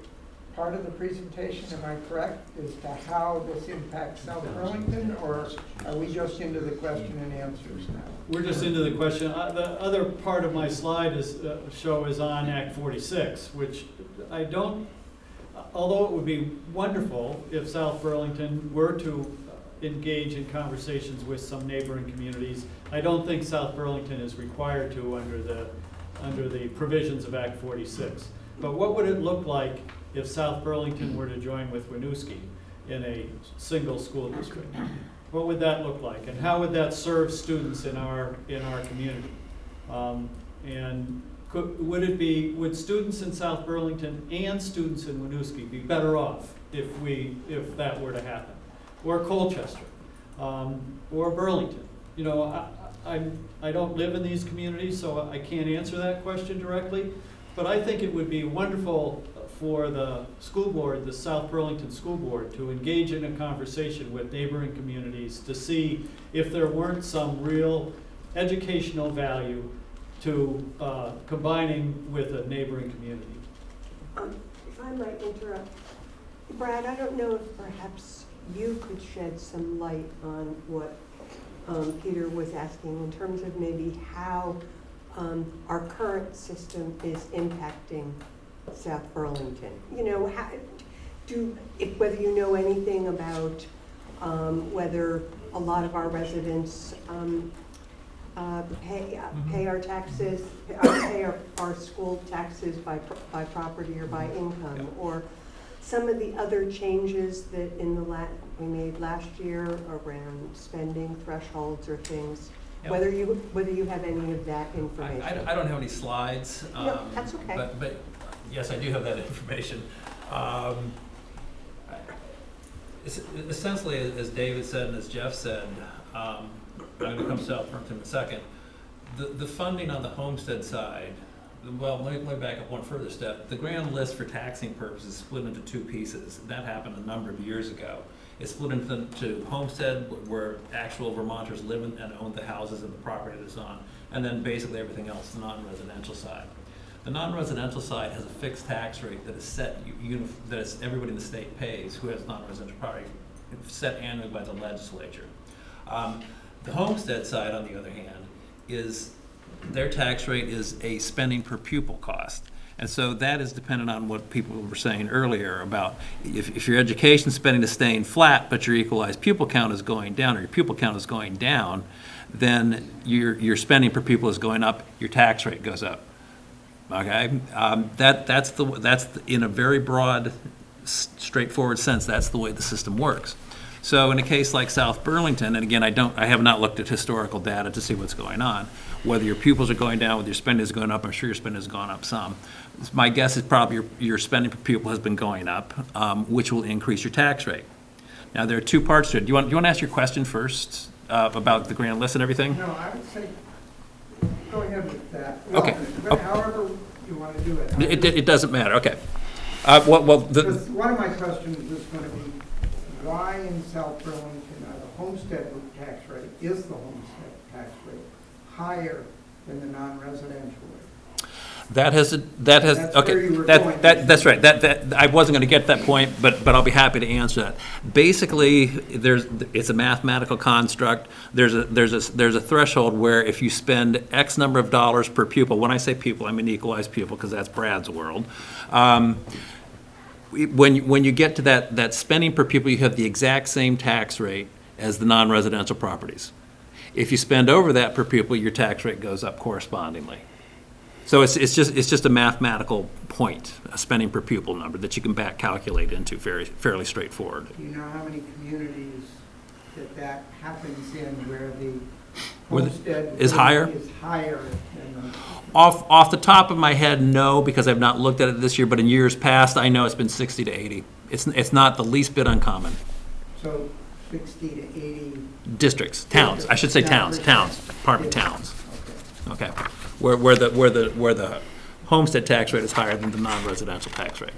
part of the presentation, am I correct, as to how this impacts South Burlington, or are we just into the question and answers now?
We're just into the question. The other part of my slide is on Act 46, which I don't, although it would be wonderful if South Burlington were to engage in conversations with some neighboring communities, I don't think South Burlington is required to under the provisions of Act 46. But what would it look like if South Burlington were to join with Winooski in a single school district? What would that look like, and how would that serve students in our community? And would students in South Burlington and students in Winooski be better off if that were to happen? Or Colchester, or Burlington? You know, I don't live in these communities, so I can't answer that question directly. But I think it would be wonderful for the school board, the South Burlington School Board, to engage in a conversation with neighboring communities to see if there weren't some real educational value to combining with a neighboring community.
If I might interrupt, Brad, I don't know if perhaps you could shed some light on what Peter was asking in terms of maybe how our current system is impacting South Burlington. You know, whether you know anything about whether a lot of our residents pay our taxes, pay our school taxes by property or by income, or some of the other changes that we made last year around spending thresholds or things.
Yep.
Whether you have any of that information.
I don't have any slides.
No, that's okay.
But yes, I do have that information. Essentially, as David said and as Jeff said, I'm going to come to South Burlington in a second. The funding on the homestead side, well, let me back up one further step. The grand list for taxing purposes is split into two pieces. That happened a number of years ago. It's split into homestead, where actual Vermonters live in and own the houses and the property that it's on, and then basically everything else, the non-residential side. The non-residential side has a fixed tax rate that is set, that is everybody in the state pays who has non-residential property, set annually by the legislature. The homestead side, on the other hand, is, their tax rate is a spending per pupil cost. And so that is dependent on what people were saying earlier about if your education spending is staying flat, but your equalized pupil count is going down, or your pupil count is going down, then your spending per pupil is going up, your tax rate goes up. Okay? That's in a very broad, straightforward sense, that's the way the system works. So in a case like South Burlington, and again, I have not looked at historical data to see what's going on, whether your pupils are going down, whether your spending is going up, I'm sure your spending has gone up some. My guess is probably your spending per pupil has been going up, which will increase your tax rate. Now, there are two parts to it. Do you want to ask your question first about the grand list and everything?
No, I would say, go ahead with that.
Okay.
But however you want to do it.
It doesn't matter, okay. Because
Because one of my questions is going to be, why in South Burlington are the homestead tax rate, is the homestead tax rate higher than the non-residential rate?
That's
That's where you were going.
That's right. That I wasn't going to get to that point, but I'll be happy to answer that. Basically, it's a mathematical construct. There's a threshold where if you spend X number of dollars per pupil, when I say pupil, I mean equalized pupil because that's Brad's world. When you get to that spending per pupil, you have the exact same tax rate as the non-residential properties. If you spend over that per pupil, your tax rate goes up correspondingly. So it's just a mathematical point, a spending per pupil number that you can back calculate into fairly straightforward.
Do you know how many communities that happens in where the
Where the-
homestead
is higher?
is higher than the?
Off the top of my head, no, because I've not looked at it this year, but in years past, I know it's been 60 to 80. It's not the least bit uncommon.
So 60 to 80.
Districts, towns, I should say towns, pardon me, towns.
Okay.
Okay, where the homestead tax rate is higher than the non-residential tax rate.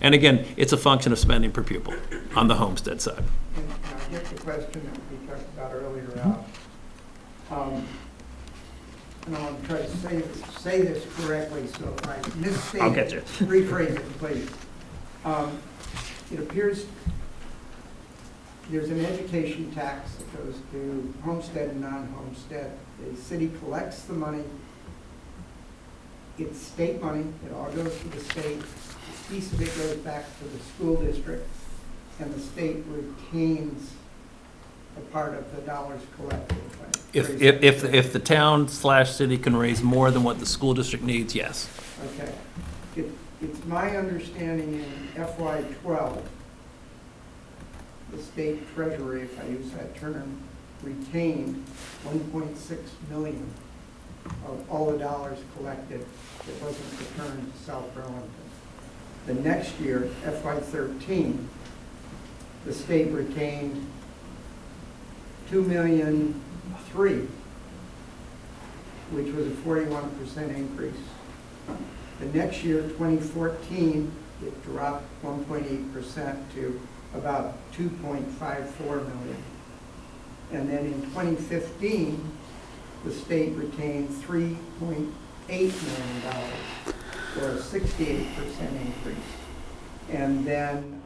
And again, it's a function of spending per pupil on the homestead side.
And I get the question that we talked about earlier out. And I'll try to say this correctly, so if I misstate.
I'll get you.
Rephrase it, please. It appears there's an education tax that goes to homestead and non-homestead. The city collects the money. It's state money. It all goes to the state. A piece of it goes back to the school district, and the state retains a part of the dollars collected.
If the town/city can raise more than what the school district needs, yes.
Okay. It's my understanding in FY '12, the state treasury, if I use that term, retained 1.6 million of all the dollars collected that wasn't returned to South Burlington. The next year, FY '13, the state retained 2.3 million, which was a 41% increase. The next year, 2014, it dropped 1.8% to about 2.54 million. And then in 2015, the state retained $3.8 million, or a 68% increase. And then,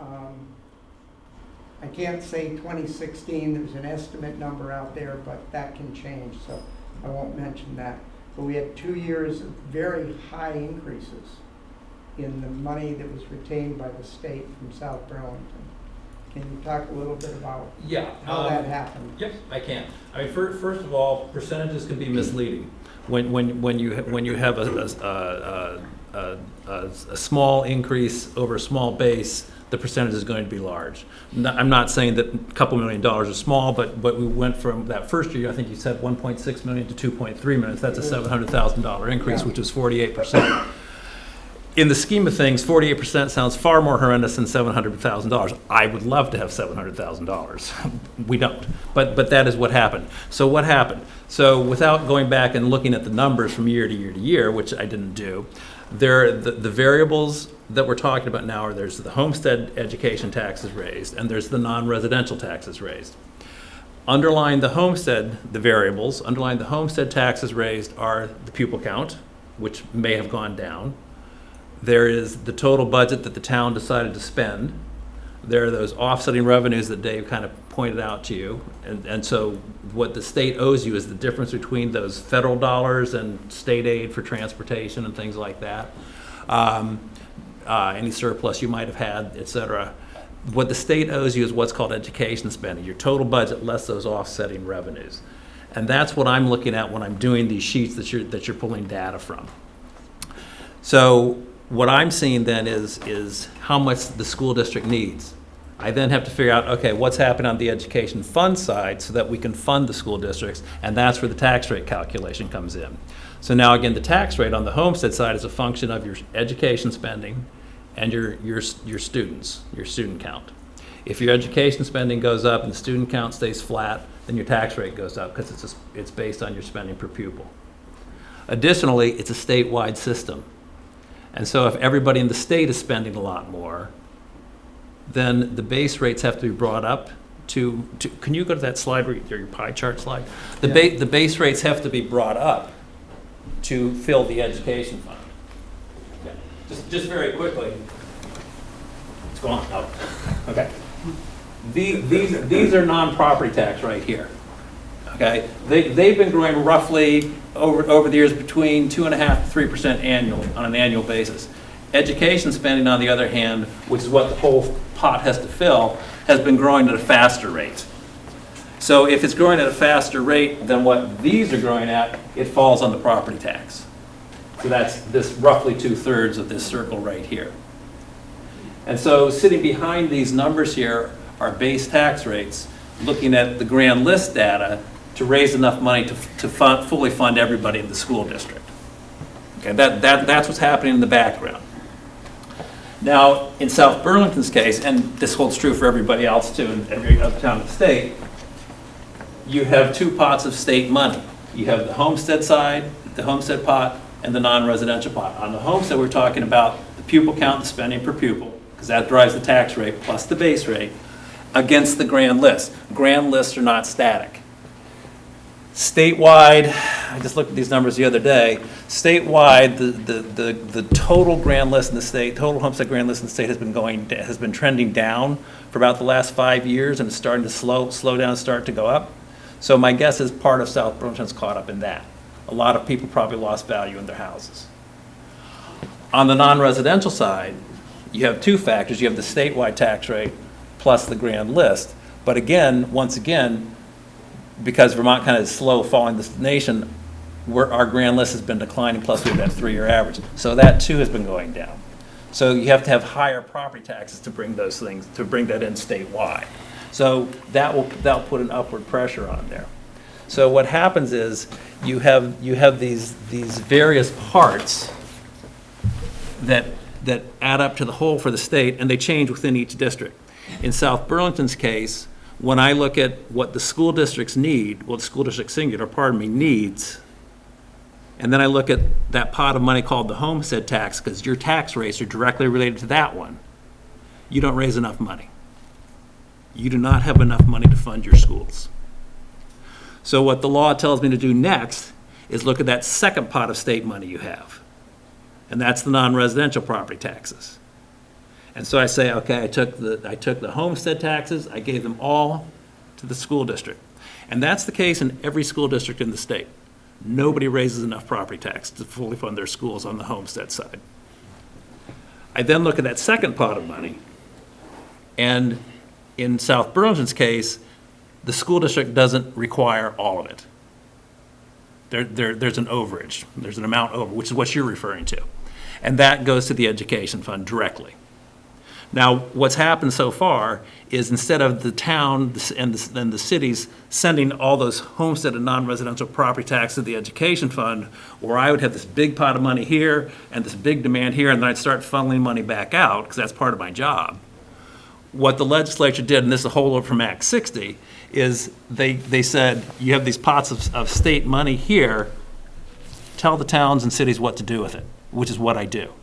I can't say 2016, there's an estimate number out there, but that can change, so I won't mention that. But we had 2 years of very high increases in the money that was retained by the state from South Burlington. Can you talk a little bit about how that happened?
Yep, I can. I mean, first of all, percentages can be misleading. When you have a small increase over a small base, the percentage is going to be large. I'm not saying that a couple $1 million is small, but we went from that first year, I think you said 1.6 million to 2.3 million. That's a $700,000 increase, which is 48%. In the scheme of things, 48% sounds far more horrendous than $700,000. I would love to have $700,000. We don't, but that is what happened. So what happened? So without going back and looking at the numbers from year to year to year, which I didn't do, the variables that we're talking about now are there's the homestead education taxes raised and there's the non-residential taxes raised. Underlying the homestead, the variables, underlying the homestead taxes raised are the pupil count, which may have gone down. There is the total budget that the town decided to spend. There are those offsetting revenues that Dave kind of pointed out to you. And so what the state owes you is the difference between those federal dollars and state aid for transportation and things like that. Any surplus you might have had, et cetera. What the state owes you is what's called education spending, your total budget less those offsetting revenues. And that's what I'm looking at when I'm doing these sheets that you're pulling data from. So what I'm seeing then is how much the school district needs. I then have to figure out, okay, what's happening on the education fund side so that we can fund the school districts, and that's where the tax rate calculation comes in. So now again, the tax rate on the homestead side is a function of your education spending and your students, your student count. If your education spending goes up and the student count stays flat, then your tax rate goes up because it's based on your spending per pupil. Additionally, it's a statewide system. And so if everybody in the state is spending a lot more, then the base rates have to be brought up to can you go to that slide, your pie chart slide? The base rates have to be brought up to fill the education fund. Yeah. Just very quickly. It's gone. Oh. Okay. These are non-property tax right here. Okay. They've been growing roughly over the years between 2.5% to 3% annually on an annual basis. Education spending, on the other hand, which is what the whole pot has to fill, has been growing at a faster rate. So if it's growing at a faster rate than what these are growing at, it falls on the property tax. So that's this roughly 2/3 of this circle right here. And so sitting behind these numbers here are base tax rates, looking at the grand list data to raise enough money to fully fund everybody in the school district. Okay, that's what's happening in the background. Now, in South Burlington's case, and this holds true for everybody else too, in every other town in the state, you have two pots of state money. You have the homestead side, the homestead pot, and the non-residential pot. On the homestead, we're talking about the pupil count, the spending per pupil, because that drives the tax rate plus the base rate, against the grand list. Grand lists are not static. Statewide, I just looked at these numbers the other day. Statewide, the total grand list in the state, total homestead grand list in the state has been trending down for about the last 5 years, and it's starting to slow down and start to go up. So my guess is part of South Burlington's caught up in that. A lot of people probably lost value in their houses. On the non-residential side, you have two factors. You have the statewide tax rate plus the grand list. But again, once again, because Vermont kind of is slow following this nation, our grand list has been declining, plus we have that 3-year average. So that too has been going down. So you have to have higher property taxes to bring those things, to bring that in statewide. So that'll put an upward pressure on there. So what happens is you have these various parts that add up to the whole for the state, and they change within each district. In South Burlington's case, when I look at what the school districts need, well, the school district singular, needs, and then I look at that pot of money called the homestead tax, because your tax rates are directly related to that one, you don't raise enough money. You do not have enough money to fund your schools. So what the law tells me to do next is look at that second pot of state money you have, and that's the non-residential property taxes. And so I say, okay, I took the homestead taxes, I gave them all to the school district. And that's the case in every school district in the state. Nobody raises enough property tax to fully fund their schools on the homestead side. I then look at that second pot of money, and in South Burlington's case, the school district doesn't require all of it. There's an overage, there's an amount over, which is what you're referring to. And that goes to the education fund directly. Now, what's happened so far is instead of the town and the cities sending all those homestead and non-residential property tax to the education fund, where I would have this big pot of money here and this big demand here, and then I'd start funneling money back out, because that's part of my job. What the legislature did, and this is a holdover from Act 60, is they said, you have these pots of state money here, tell the towns and cities what to do with it, which is what I do.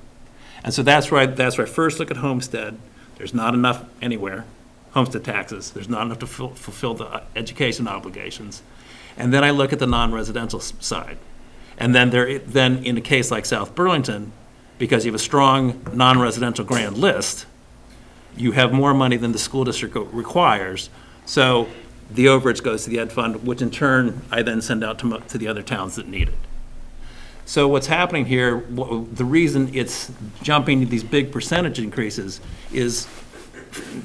And so that's where I first look at homestead. There's not enough anywhere, homestead taxes. There's not enough to fulfill the education obligations. And then I look at the non-residential side. And then in a case like South Burlington, because you have a strong non-residential grand list, you have more money than the school district requires, so the overage goes to the ed fund, which in turn, I then send out to the other towns that need it. So what's happening here, the reason it's jumping these big percentage increases is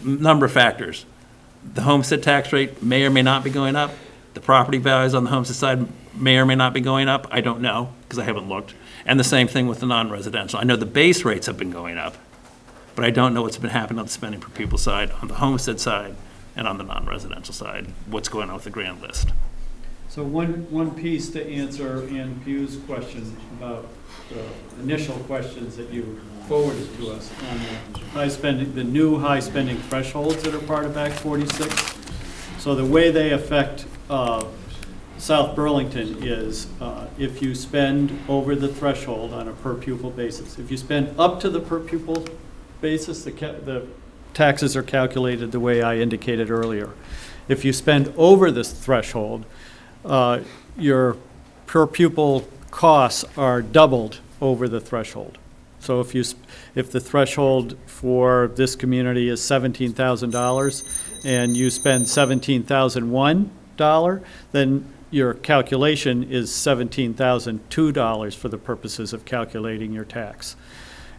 a number of factors. The homestead tax rate may or may not be going up. The property values on the homestead side may or may not be going up. I don't know, because I haven't looked. And the same thing with the non-residential. I know the base rates have been going up, but I don't know what's been happening on the spending per pupil side, on the homestead side, and on the non-residential side, what's going on with the grand list.
So one piece to answer Ann Pugh's question about the initial questions that you forwarded to us on the new high spending thresholds that are part of Act 46. So the way they affect South Burlington is if you spend over the threshold on a per pupil basis. If you spend up to the per pupil basis, the taxes are calculated the way I indicated earlier. If you spend over this threshold, your per pupil costs are doubled over the threshold. So if the threshold for this community is $17,000 and you spend $17,001, then your calculation is $17,002 for the purposes of calculating your tax.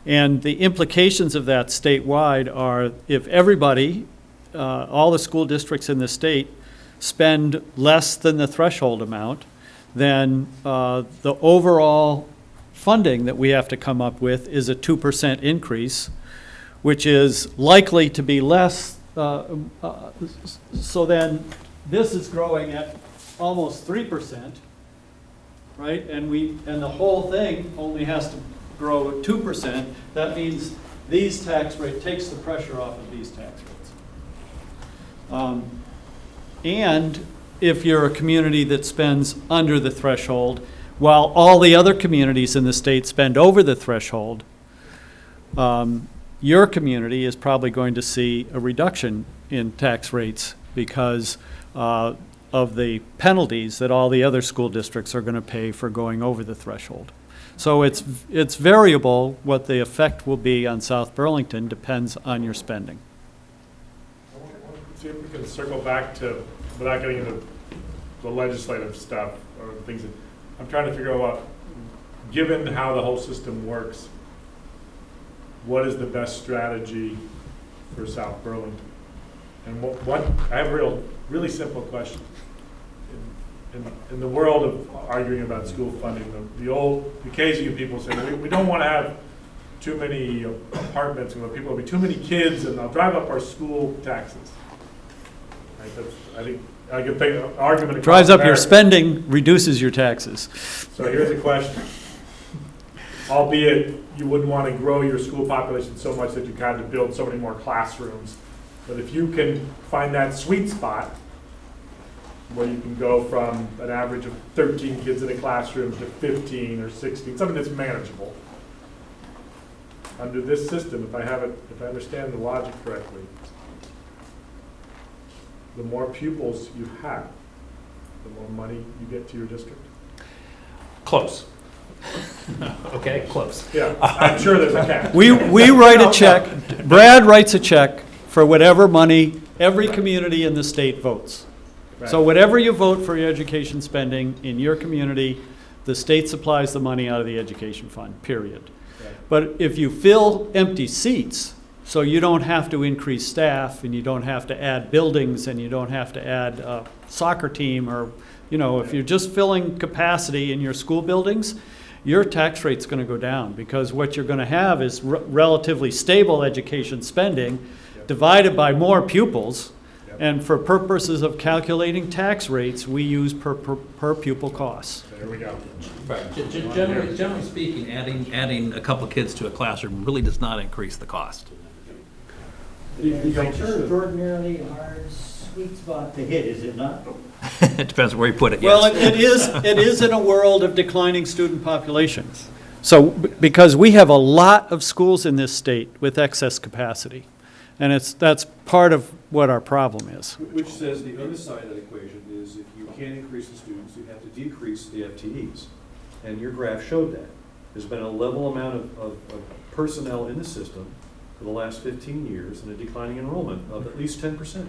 And the implications of that statewide are if everybody, all the school districts in the state spend less than the threshold amount, then the overall funding that we have to come up with is a 2% increase, which is likely to be less. So then this is growing at almost 3%, right? And the whole thing only has to grow at 2%. That means these tax rate takes the pressure off of these tax rates. And if you're a community that spends under the threshold, while all the other communities in the state spend over the threshold, your community is probably going to see a reduction in tax rates because of the penalties that all the other school districts are going to pay for going over the threshold. So it's variable. What the effect will be on South Burlington depends on your spending.
See if we can circle back to, without getting into the legislative stuff or things that, I'm trying to figure out, given how the whole system works, what is the best strategy for South Burlington? And I have a really simple question. In the world of arguing about school funding, the KZU people say, we don't want to have too many apartments, and people will be too many kids, and they'll drive up our school taxes. Right? I think I could think an argument.
Drives up your spending, reduces your taxes.
So here's a question. Albeit you wouldn't want to grow your school population so much that you had to build so many more classrooms. But if you can find that sweet spot where you can go from an average of 13 kids in a classroom to 15 or 16, something that's manageable. Under this system, if I understand the logic correctly, the more pupils you have, the more money you get to your district.
Close. Okay, close.
Yeah, I'm sure there's a cap.
We write a check, Brad writes a check for whatever money every community in the state votes.
Right.
So whatever you vote for your education spending in your community, the state supplies the money out of the education fund, period.
Right.
But if you fill empty seats, so you don't have to increase staff and you don't have to add buildings and you don't have to add a soccer team or, if you're just filling capacity in your school buildings, your tax rate's going to go down because what you're going to have is relatively stable education spending divided by more pupils. And for purposes of calculating tax rates, we use per pupil costs.
There we go.
Right. Generally speaking, adding a couple of kids to a classroom really does not increase the cost.
It's an extraordinarily hard sweet spot to hit, is it not?
It depends where you put it, yes.
Well, it is in a world of declining student populations. So, because we have a lot of schools in this state with excess capacity. And that's part of what our problem is.
Which says the other side of that equation is if you can't increase the students, you have to decrease the FTEs. And your graph showed that. There's been a level amount of personnel in the system, for the last 15 years and a declining enrollment of at least 10%.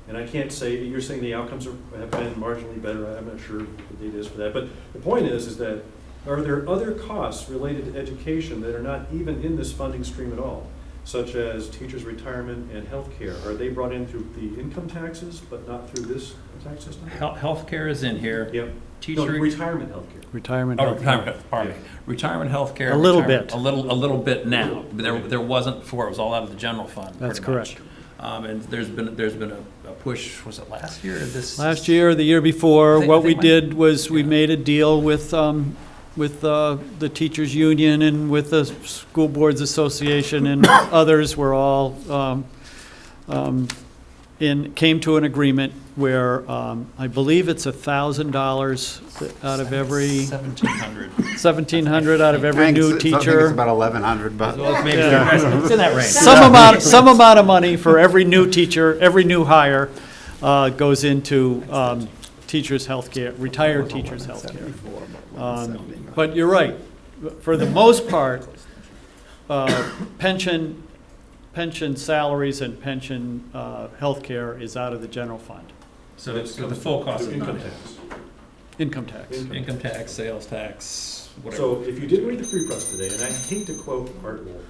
And I can't say, you're saying the outcomes have been marginally better, I'm not sure what the data is for that, but the point is that are there other costs related to education that are not even in this funding stream at all, such as teachers' retirement and health care? Are they brought in through the income taxes, but not through this tax system?
Healthcare is in here.
Yep.
Teacher.
No, retirement health care.
Retirement.
Oh,
health
retirement, pardon me. Retirement healthcare.
A little
retirement-
bit.
A little bit now. But there wasn't before. It was all out of the general fund.
That's
pretty much.
correct.
And there's been a push, was it last year or this?
Last year, or the year before,
I think
what we
my-
did was we
yeah.
made a deal with the teachers' union and with the School Boards Association and others were all came to an agreement where I believe it's $1,000 out of every,
1,700.
1,700 out of every
I think
new
it's- I think
teacher.
it's about 1,100, but.
Well, maybe
Yeah.
it's in that range.
Some amount of money for every new teacher, every new hire goes into teachers' healthcare, retired teachers' healthcare. But you're right, for the most part, pension salaries and pension healthcare is out of the general fund.
So the full cost of
Income
income
tax.
Income tax.
Income tax, sales tax, whatever.
So if you didn't read the Free Press today, and I hate to quote Art Wolf,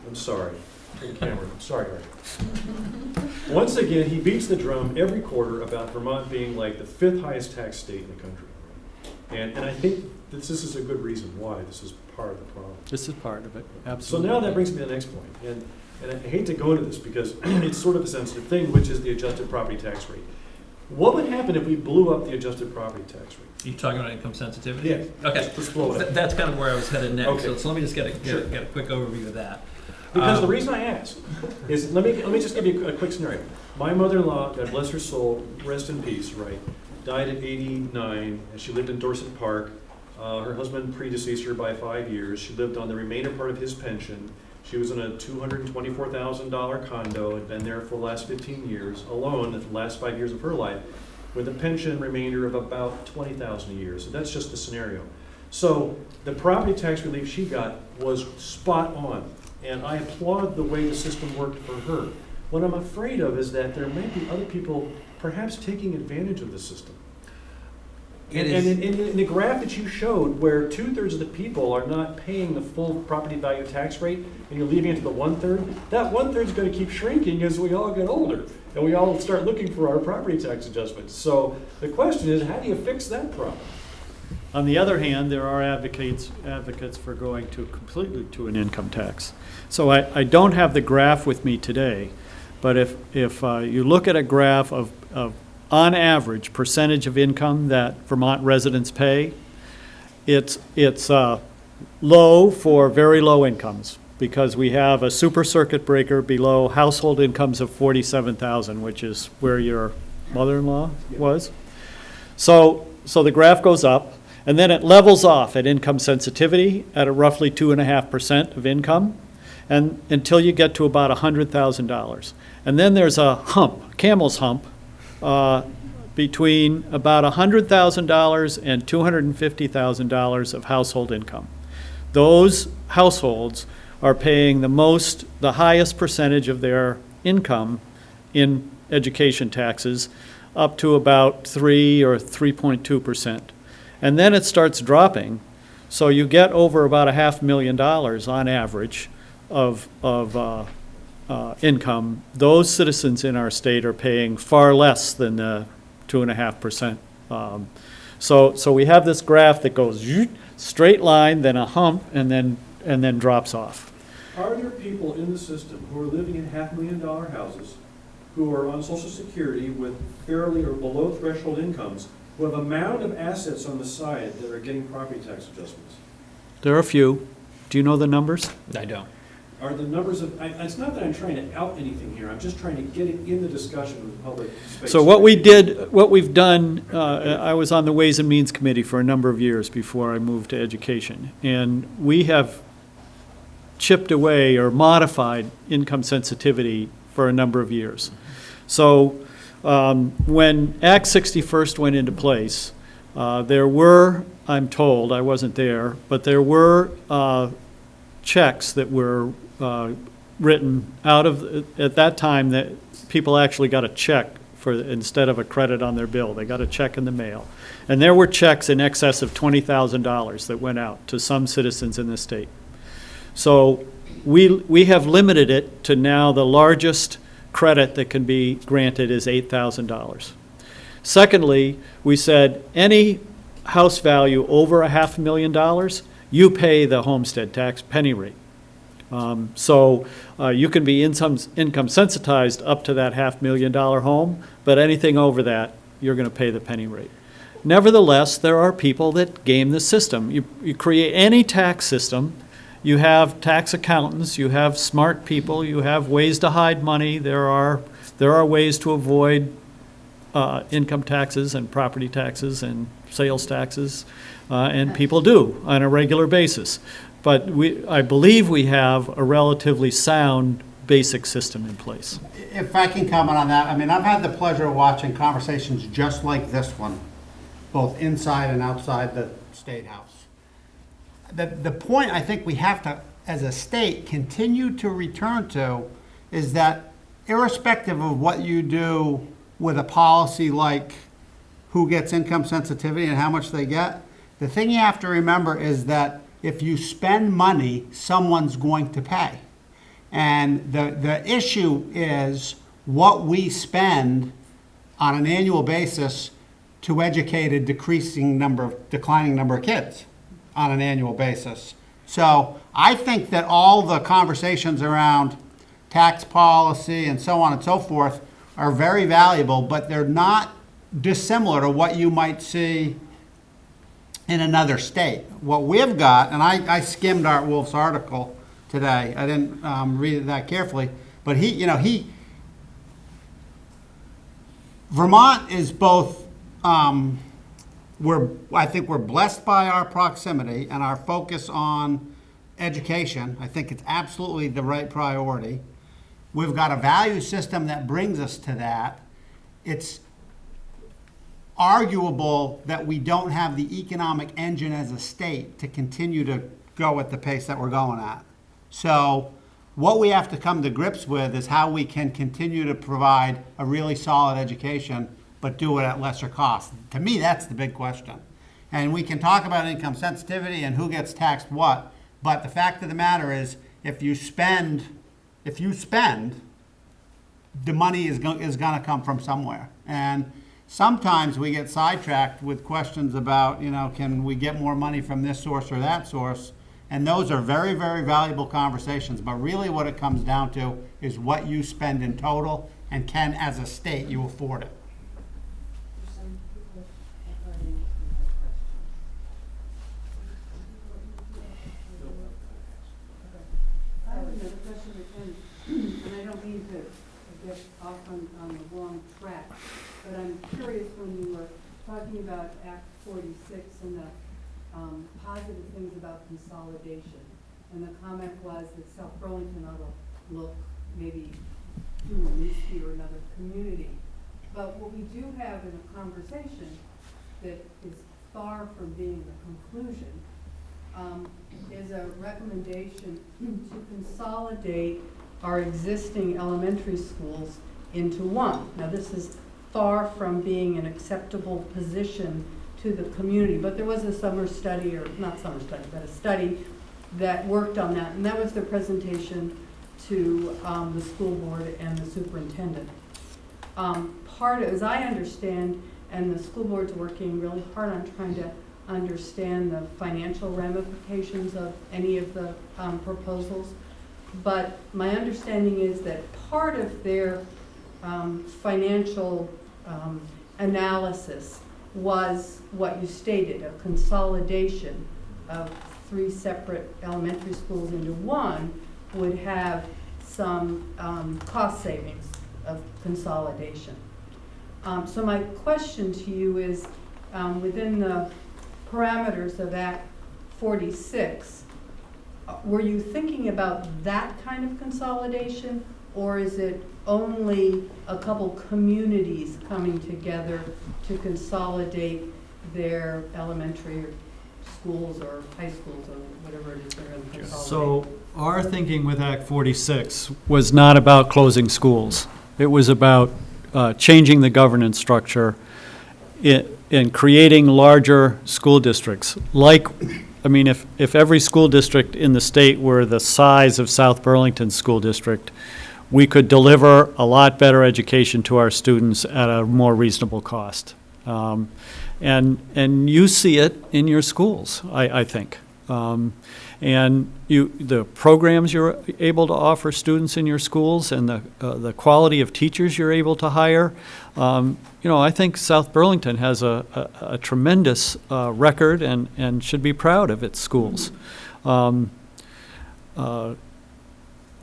I'm sorry, King Cameron, I'm sorry, Art. Once again, he beats the drum every quarter about Vermont being like the 5th highest tax state in the country. And I think that this is a good reason why this is part of the problem.
This is part of it,
So
absolutely.
now that brings me to the next point, and I hate to go into this because it's sort of a sensitive thing, which is the adjusted property tax rate. What would happen if we blew up the adjusted property tax rate?
You talking about income sensitivity?
Yeah.
Okay.
Let's blow it up.
That's kind of where I was headed next.
Okay.
So let me just get
Sure.
a quick overview of that.
Because the reason I ask is, let me just give you a quick scenario. My mother-in-law, God bless her soul, rest in peace, right, died at 89, and she lived in Dorset Park. Her husband predeceased her by 5 years. She lived on the remainder part of his pension. She was in a $224,000 condo, had been there for the last 15 years, alone, the last 5 years of her life, with a pension remainder of about $20,000 a year. So that's just the scenario. So the property tax relief she got was spot on, and I applaud the way the system worked for her. What I'm afraid of is that there may be other people perhaps taking advantage of the system.
It
And
is-
in the graph that you showed, where 2/3 of the people are not paying the full property value tax rate, and you're leaving it to the 1/3, that 1/3 is going to keep shrinking as we all get older, and we all start looking for our property tax adjustments. So the question is, how do you fix that problem?
On the other hand, there are advocates for going completely to an income tax. So I don't have the graph with me today, but if you look at a graph of on average percentage of income that Vermont residents pay, it's low for very low incomes, because we have a super circuit breaker below household incomes of 47,000, which is where your mother-in-law was. So the graph goes up, and then it levels off at income sensitivity at a roughly 2.5% of income, and until you get to about $100,000. And then there's a hump, camel's hump, between about $100,000 and $250,000 of household income. Those households are paying the highest percentage of their income in education taxes, up to about 3 or 3.2%. And then it starts dropping, so you get over about $500,000 on average of income. Those citizens in our state are paying far less than the 2.5%. So we have this graph that goes straight line, then a hump, and then drops off.
Are there people in the system who are living in $500,000 houses, who are on Social Security with fairly or below threshold incomes, who have a mound of assets on the side that are getting property tax adjustments?
There are a few. Do you know the numbers?
I don't.
Are the numbers of, it's not that I'm trying to out anything here, I'm just trying to get it in the discussion with the public space.
So what we've done, I was on the Ways and Means Committee for a number of years before I moved to education, and we have chipped away or modified income sensitivity for a number of years. So when Act 60 first went into place, there were, I'm told, I wasn't there, but there were checks that were written out of, at that time, that people actually got a check for, instead of a credit on their bill. They got a check in the mail. And there were checks in excess of $20,000 that went out to some citizens in the state. So we have limited it to now the largest credit that can be granted is $8,000. Secondly, we said any house value over $500,000, you pay the homestead tax penny rate. So you can be income sensitized up to that $500,000 home, but anything over that, you're going to pay the penny rate. Nevertheless, there are people that game the system. You create any tax system, you have tax accountants, you have smart people, you have ways to hide money. There are ways to avoid income taxes and property taxes and sales taxes, and people do on a regular basis. But I believe we have a relatively sound basic system in place.
If I can comment on that, I mean, I've had the pleasure of watching conversations just like this one, both inside and outside the State House. The point I think we have to, as a state, continue to return to is that irrespective of what you do with a policy like who gets income sensitivity and how much they get, the thing you have to remember is that if you spend money, someone's going to pay. And the issue is what we spend on an annual basis to educate a declining number of kids on an annual basis. So I think that all the conversations around tax policy and so on and so forth are very valuable, but they're not dissimilar to what you might see in another state. What we've got, and I skimmed Art Wolf's article today. I didn't read it that carefully, but Vermont is both, I think we're blessed by our proximity and our focus on education. I think it's absolutely the right priority. We've got a value system that brings us to that. It's arguable that we don't have the economic engine as a state to continue to go at the pace that we're going at. So what we have to come to grips with is how we can continue to provide a really solid education, but do it at lesser cost. To me, that's the big question. And we can talk about income sensitivity and who gets taxed what, but the fact of the matter is, if you spend, the money is going to come from somewhere. And sometimes we get sidetracked with questions about, can we get more money from this source or that source? And those are very, very valuable conversations. But really what it comes down to is what you spend in total, and can, as a state, you afford it.
I have another question again, and I don't mean to get off on the wrong track, but I'm curious when you were talking about Act 46 and the positive things about consolidation, and the comment was that South Burlington ought to look maybe to Nisky or another community. But what we do have in a conversation that is far from being the conclusion is a recommendation to consolidate our existing elementary schools into one. Now, this is far from being an acceptable position to the community, but there was a summer study, or not summer study, but a study that worked on that, and that was the presentation to the school board and the superintendent. As I understand, and the school board's working really hard on trying to understand the financial ramifications of any of the proposals, but my understanding is that part of their financial analysis was what you stated, a consolidation of 3 separate elementary schools into one would have some cost savings of consolidation. So my question to you is, within the parameters of Act 46, were you thinking about that kind of consolidation, or is it only a couple communities coming together to consolidate their elementary schools or high schools or whatever it is they're going to consolidate.
So our thinking with Act 46 was not about closing schools. It was about changing the governance structure in creating larger school districts. Like, I mean, if every school district in the state were the size of South Burlington School District, we could deliver a lot better education to our students at a more reasonable cost. And you see it in your schools, I think. And the programs you're able to offer students in your schools and the quality of teachers you're able to hire, I think South Burlington has a tremendous record and should be proud of its schools.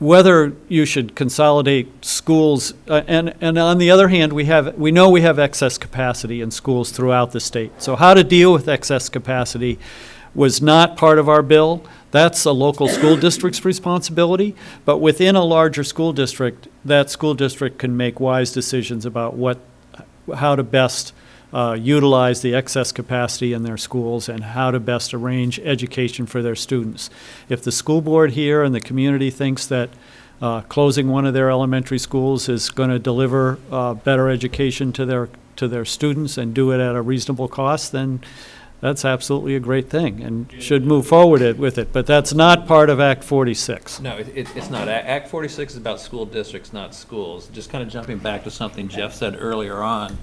Whether you should consolidate schools, and on the other hand, we know we have excess capacity in schools throughout the state. So how to deal with excess capacity was not part of our bill. That's a local school district's responsibility. But within a larger school district, that school district can make wise decisions about how to best utilize the excess capacity in their schools and how to best arrange education for their students. If the school board here and the community thinks that closing one of their elementary schools is going to deliver better education to their students and do it at a reasonable cost, then that's absolutely a great thing and should move forward with it. But that's not part of Act 46.
No, it's not. Act 46 is about school districts, not schools. Just kind of jumping back to something Jeff said earlier on,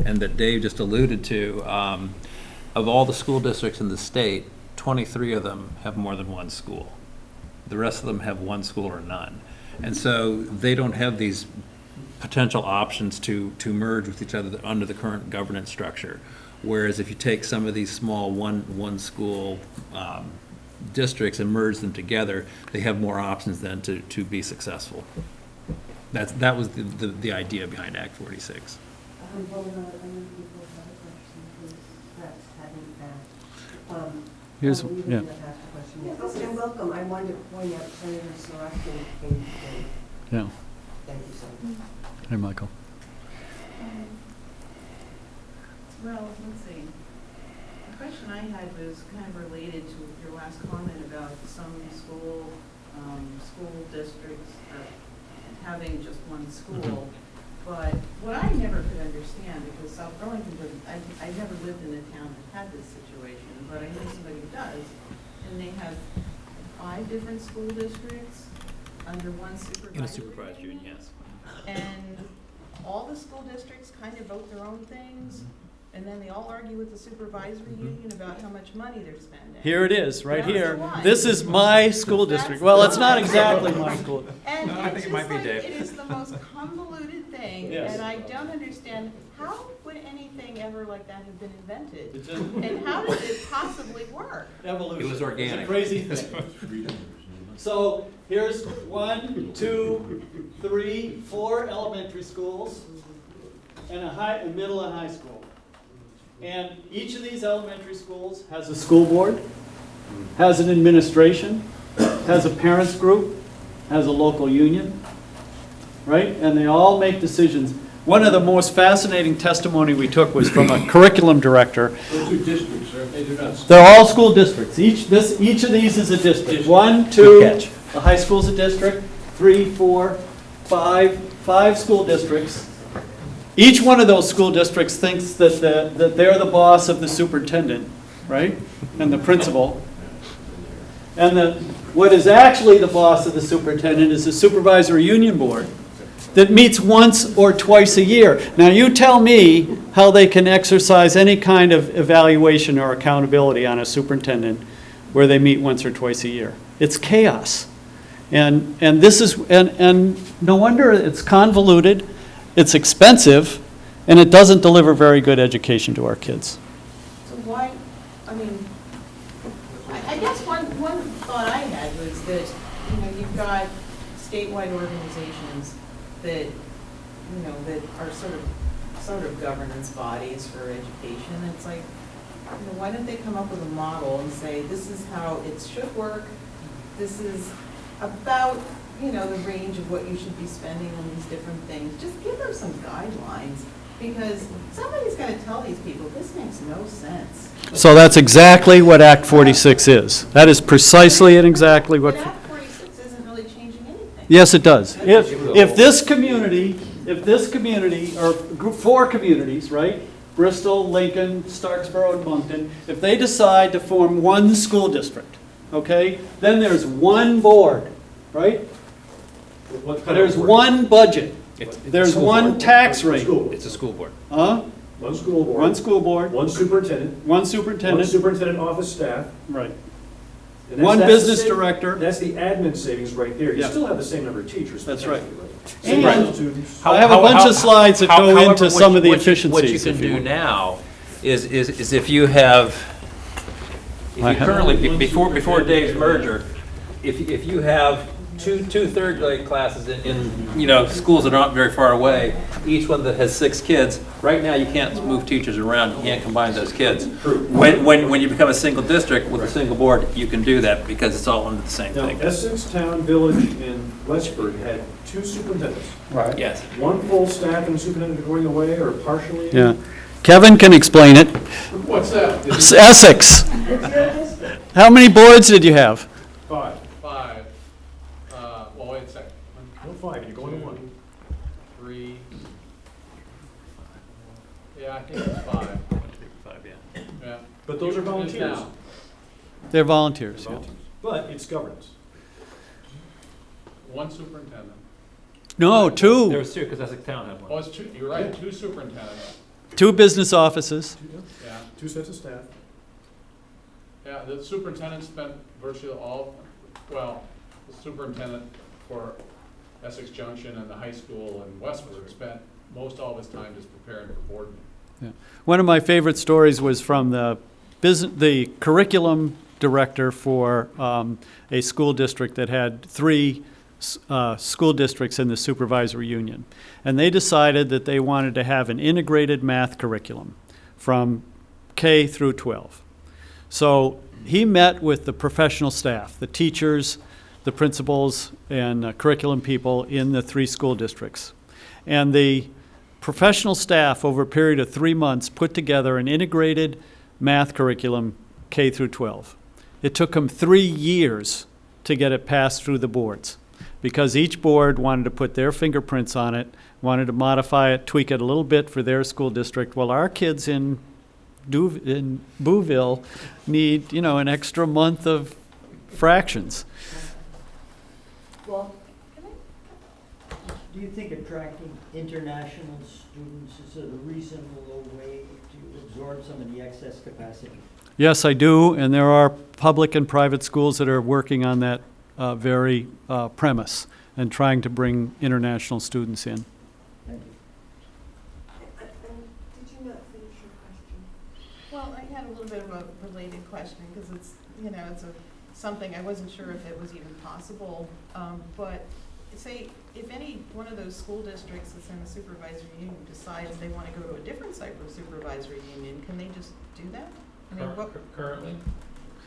and that Dave just alluded to, of all the school districts in the state, 23 of them have more than one school. The rest of them have one school or none. And so they don't have these potential options to merge with each other under the current governance structure. Whereas if you take some of these small one school districts and merge them together, they have more options then to be successful. That was the idea behind Act 46.
Here's, yeah.
Yes, and welcome. I wanted to point out Senator Sorokin came today.
Yeah.
Thank you so much.
Hey, Michael.
Well, let's see. The question I had was kind of related to your last comment about some school districts having just one school. But what I never could understand, because South Burlington doesn't, I never lived in a town that had this situation, but I know somebody who does, and they have 5 different school districts under one supervisor.
In a supervised union, yes.
And all the school districts kind of vote their own things, and then they all argue with the supervisory union about how much money they're spending.
Here it is, right
That's
here.
why.
This is my school district. Well, it's not exactly my school.
And
No, I think
it's
it might
just
be
like,
Dave.
it is the most convoluted thing,
Yes.
and I don't understand, how would anything ever like that have been invented?
It just-
And how did it possibly work?
Evolution.
It was organic.
It's a crazy thing. So here's 1, 2, 3, 4 elementary schools and a middle and high school. And each of these elementary schools has a school board, has an administration, has a parents group, has a local union, right? And they all make decisions. One of the most fascinating testimony we took was from a curriculum director.
Those are districts, aren't they? They're not.
They're all school districts. Each of these is a district. 1, 2, the high school's a district, 3, 4, 5 school districts. Each one of those school districts thinks that they're the boss of the superintendent, right? And the principal. And what is actually the boss of the superintendent is the supervisory union board that meets once or twice a year. Now you tell me how they can exercise any kind of evaluation or accountability on a superintendent where they meet once or twice a year. It's chaos. And this is, and no wonder it's convoluted, it's expensive, and it doesn't deliver very good education to our kids.
So why, I mean, I guess one thought I had was that, you've got statewide organizations that, that are sort of governance bodies for education. And it's like, why don't they come up with a model and say, this is how it should work, this is about, the range of what you should be spending on these different things. Just give them some guidelines Because somebody's gotta tell these people, this makes no sense.
So that's exactly what Act 46 is. That is precisely and exactly what.
But Act 46 isn't really changing anything.
Yes, it does. If this community, or four communities, right? Bristol, Lincoln, Starksboro, and Moncton, if they decide to form one school district, okay, then there's one board, right? There's one budget. There's one tax rate.
It's a school board.
Huh?
One school board.
One school board,
One superintendent.
one
One
superintendent,
superintendent office staff.
right.
And
One
that's the
business
same-
director.
That's the admin savings right there. You
Yeah.
still have the same number of teachers.
That's right.
Same
And-
number of students.
I have a bunch of slides that go
However,
into some of the efficiencies.
What you can
if you
do
want.
now is if you have, if
I
you
have-
currently, before Dave's merger, if you have two third grade classes in schools that aren't very far away, each one that has 6 kids, right now you can't move teachers around, you can't combine those kids. When you become a single district with a single board, you can do that because it's all under the same
Now,
thing.
Essex, Town, Village, and Westford had 2 superintendents.
Right.
Yes.
One full staff and superintendent going away or partially.
Yeah. Kevin can explain it.
What's that?
It's Essex. How many boards did you have?
5.
5. Well, wait a second.
No, 5, you're going to 1.
3. Yeah, I think it's 5. Yeah.
But those are
It is
volunteers.
now.
They're volunteers, yeah.
Volunteers. But it's governance.
1 superintendent.
No,
There
2.
was 2, because Essex Town had
Oh,
one.
it's 2, you're right, 2 superintendents.
2 business offices.
Yeah.
2 sets of staff.
Yeah, the superintendent spent virtually all, well, the superintendent for Essex Junction and the high school and Westford spent most all of his time just preparing for board meetings.
One of my favorite stories was from the curriculum director for a school district that had 3 school districts in the supervisory union. And they decided that they wanted to have an integrated math curriculum from K through 12. So he met with the professional staff, the teachers, the principals, and curriculum people in the 3 school districts. And the professional staff, over a period of 3 months, put together an integrated math curriculum K through 12. It took them 3 years to get it passed through the boards, because each board wanted to put their fingerprints on it, wanted to modify it, tweak it a little bit for their school district. Well, our kids in Bouville need, an extra month of fractions.
Well, do you think attracting international students is a reasonable way to absorb some of the excess capacity?
Yes, I do, and there are public and private schools that are working on that very premise and trying to bring international students in.
Thank you.
Did you not finish your question?
Well, I had a little bit of a related question, because it's, something I wasn't sure if it was even possible. But say, if any one of those school districts that's in the supervisory union decides they want to go to a different type of supervisory union, can they just do that? I mean,
Currently?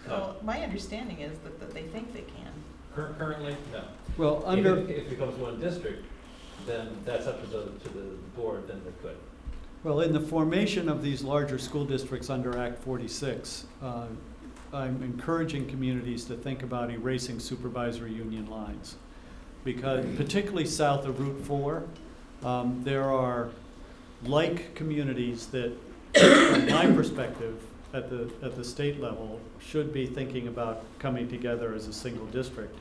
well, my understanding is that they think they can.
Currently, no.
Well,
If it becomes one district, then that's up to the board, then they could.
Well, in the formation of these larger school districts under Act 46, I'm encouraging communities to think about erasing supervisory union lines. Because particularly south of Route 4, there are like communities that, from my perspective, at the state level, should be thinking about coming together as a single district.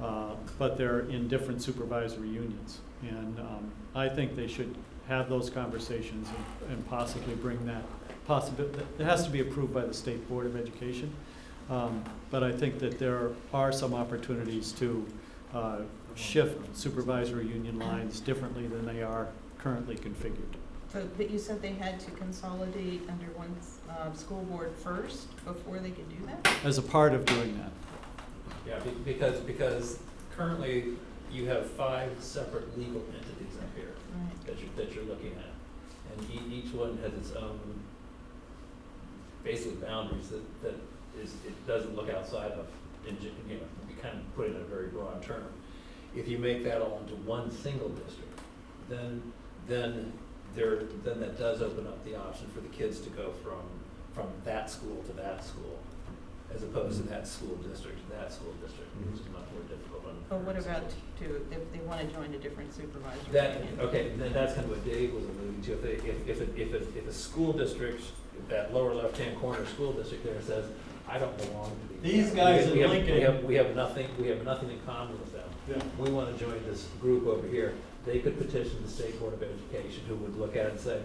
But they're in different supervisory unions. And I think they should have those conversations and possibly bring that it has to be approved by the State Board of Education. But I think that there are some opportunities to shift supervisory union lines differently than they are currently configured.
So, but you said they had to consolidate under one school board first before they could do that?
As a part of doing that.
Yeah, because currently you have 5 separate legal entities up here
Right.
that you're looking at. And each one has its own basic boundaries that it doesn't look outside of, you kind of put it in a very broad term. If you make that all into one single district, then then that does open up the option for the kids to go from that school to that school, as opposed to that school district to that school district, which is much more difficult.
But what about if they want to join a different supervisory
That,
union?
okay, then that's kind of what Dave was alluding to. If a school district, that lower left-hand corner school district there says, I don't belong to
These guys in
we have-
Lincoln-
we have nothing in common with them.
Yeah.
We want to join this group over here. They could petition the State Board of Education, who would look at it and say,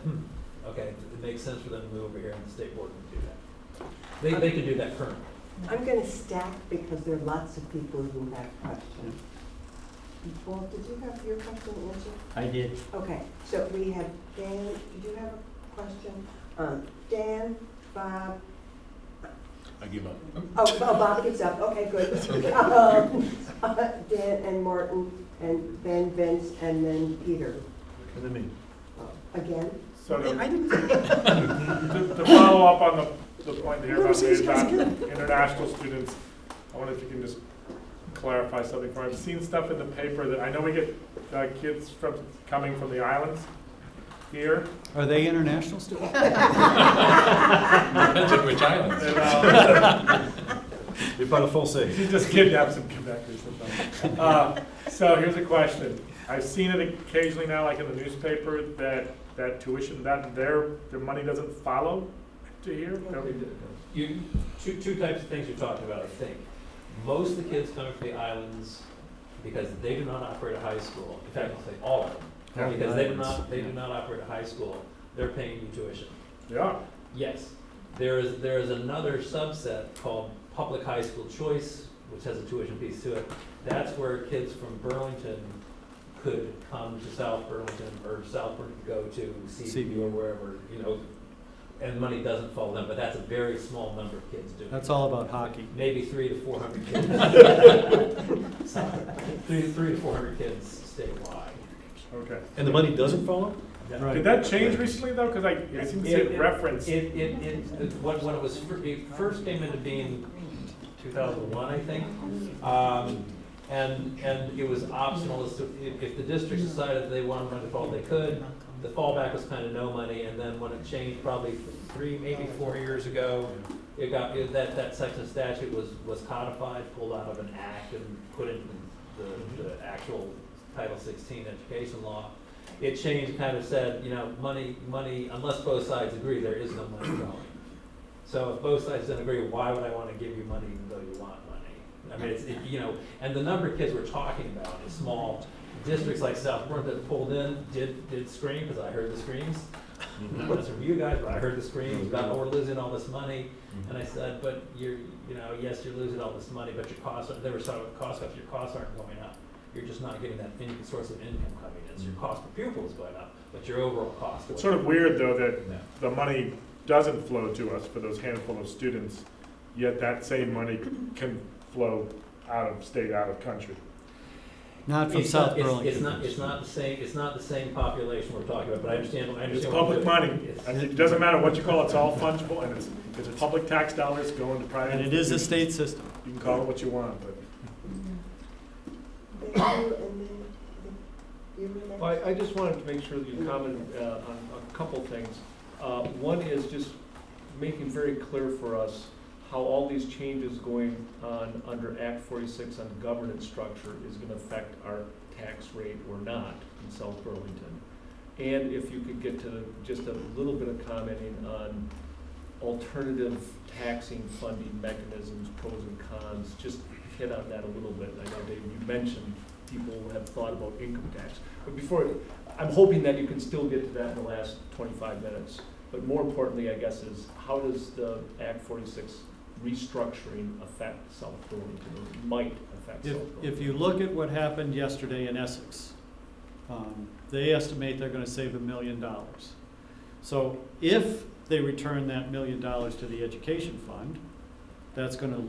okay, it makes sense for them to move over here, and the State Board can do that. They could do that currently.
I'm going to stack because there are lots of people who have questions. Paul, did you have your question answered?
I did.
Okay, so we have Dan, did you have a question? Dan, Bob,
I give up.
oh, Bob gives up, okay, good. Dan and Martin, and then Vince, and then Peter.
And then me.
Again?
So to follow up on the point that you're about international students, I wonder if you can just clarify something for me. I've seen stuff in the paper that, I know we get kids coming from the islands here.
Are they international students?
Depends on which islands.
And,
You've got a full say.
you just kidnap some Quebecers or something. So here's a question. I've seen it occasionally now, like in the newspaper, that tuition, that their money doesn't follow to here.
Two types of things you're talking about, I think. Most of the kids coming from the islands, because they do not operate a high school, in fact, I'll say all of them, because they do not operate a high school, they're paying you tuition.
Yeah.
Yes. There is another subset called public high school choice, which has a tuition piece to it. That's where kids from Burlington could come to South Burlington, or South Burlington go to CBU or wherever, and money doesn't follow them, but that's a very small number of kids doing it.
That's all about hockey.
Maybe 300 to 400 kids. 300 to 400 kids statewide.
Okay.
And the money doesn't follow?
Right.
Did that change recently though? Because I seem to see it referenced.
When it first came into being 2001, I think, and it was optional. If the district decided they wanted money to fall, they could. The fallback was kind of no money, and then when it changed probably 3, maybe 4 years ago, that section of statute was codified, pulled out of an act, and put into the actual Title 16 education law. It changed, kind of said, money, unless both sides agree, there is no money going. So if both sides don't agree, why would I want to give you money even though you want money? I mean, and the number of kids we're talking about is small. Districts like South Burlington that pulled in did scream, because I heard the screams. Not that's from you guys, but I heard the screams about, oh, we're losing all this money. And I said, but yes, you're losing all this money, but your costs, they were talking about cost cuts, your costs aren't going up. You're just not getting that source of income coming in. So your cost per pupil is going up, but your overall cost.
It's sort of weird though that the money doesn't flow to us for those handful of students, yet that same money can flow out of state, out of country.
Not from South Burlington.
It's not the same population we're talking about, but I understand.
It's public money. It doesn't matter what you call it, it's all fungible, and it's public tax dollars going to private.
And it is a state system.
You can call it what you want, but.
Thank you, and then you were next.
Well, I just wanted to make sure that you commented on a couple things. One is just making very clear for us how all these changes going on under Act 46 on governance structure is going to affect our tax rate or not in South Burlington. And if you could get to just a little bit of commenting on alternative taxing funding mechanisms, pros and cons, just hit on that a little bit. I know, David, you mentioned people have thought about income tax. But before, I'm hoping that you can still get to that in the last 25 minutes. But more importantly, I guess, is how does the Act 46 restructuring affect South Burlington, or might affect South Burlington?
If you look at what happened yesterday in Essex, they estimate they're going to save $1 million. So if they return that $1 million to the education fund, that's going to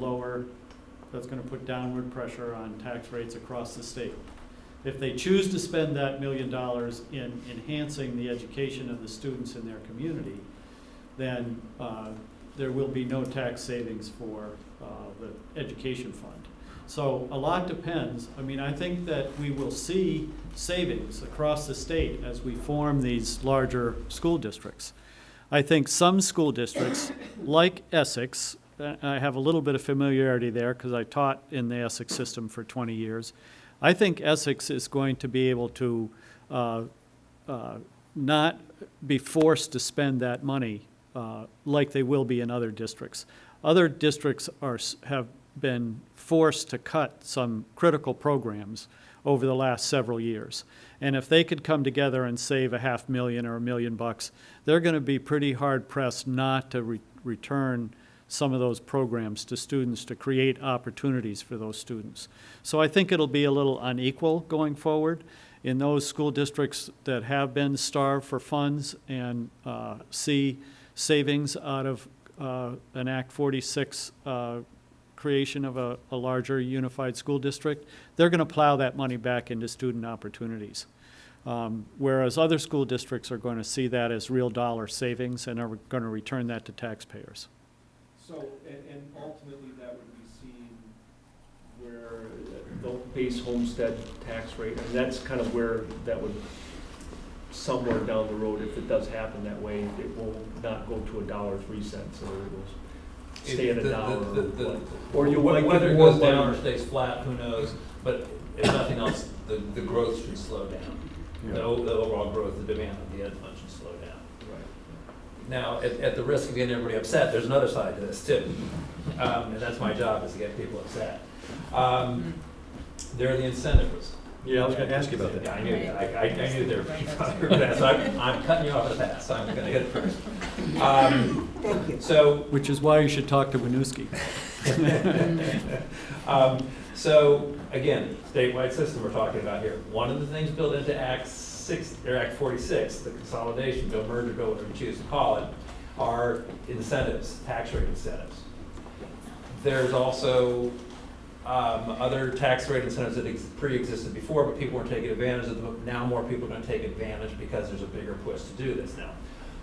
put downward pressure on tax rates across the state. If they choose to spend that $1 million in enhancing the education of the students in their community, then there will be no tax savings for the education fund. So a lot depends. I mean, I think that we will see savings across the state as we form these larger school districts. I think some school districts, like Essex, I have a little bit of familiarity there because I taught in the Essex system for 20 years. I think Essex is going to be able to not be forced to spend that money like they will be in other districts. Other districts have been forced to cut some critical programs over the last several years. And if they could come together and save $500,000 or $1 million, they're going to be pretty hard pressed not to return some of those programs to students to create opportunities for those students. So I think it'll be a little unequal going forward. In those school districts that have been starved for funds and see savings out of an Act 46 creation of a larger unified school district, they're going to plow that money back into student opportunities. Whereas other school districts are going to see that as real dollar savings and are going to return that to taxpayers.
So, and ultimately that would be seen where the base homestead tax rate, and that's kind of where that would, somewhere down the road, if it does happen that way, it will not go to $1.03, so it will stay at $1. Or you might
whether
get
it
more
goes down or
money.
stays flat, who knows? But if nothing else, the growth should slow down. The overall growth, the demand of the ed fund should slow down. Now, at the risk of getting everybody upset, there's another side to this too. And that's my job, is to get people upset. There are the incentives.
Yeah, I was gonna ask you about that.
Yeah, I knew that. I knew there were that. So I'm cutting you off at the pass, so I'm gonna hit it first.
Thank you.
So,
Which is why you should talk to Winooski.
so again, statewide system we're talking about here. One of the things built into Act 46, the consolidation bill, merger bill, whatever you choose to call it, are incentives, tax rate incentives. There's also other tax rate incentives that pre-existed before, but people weren't taking advantage of them. Now more people are going to take advantage because there's a bigger push to do this now.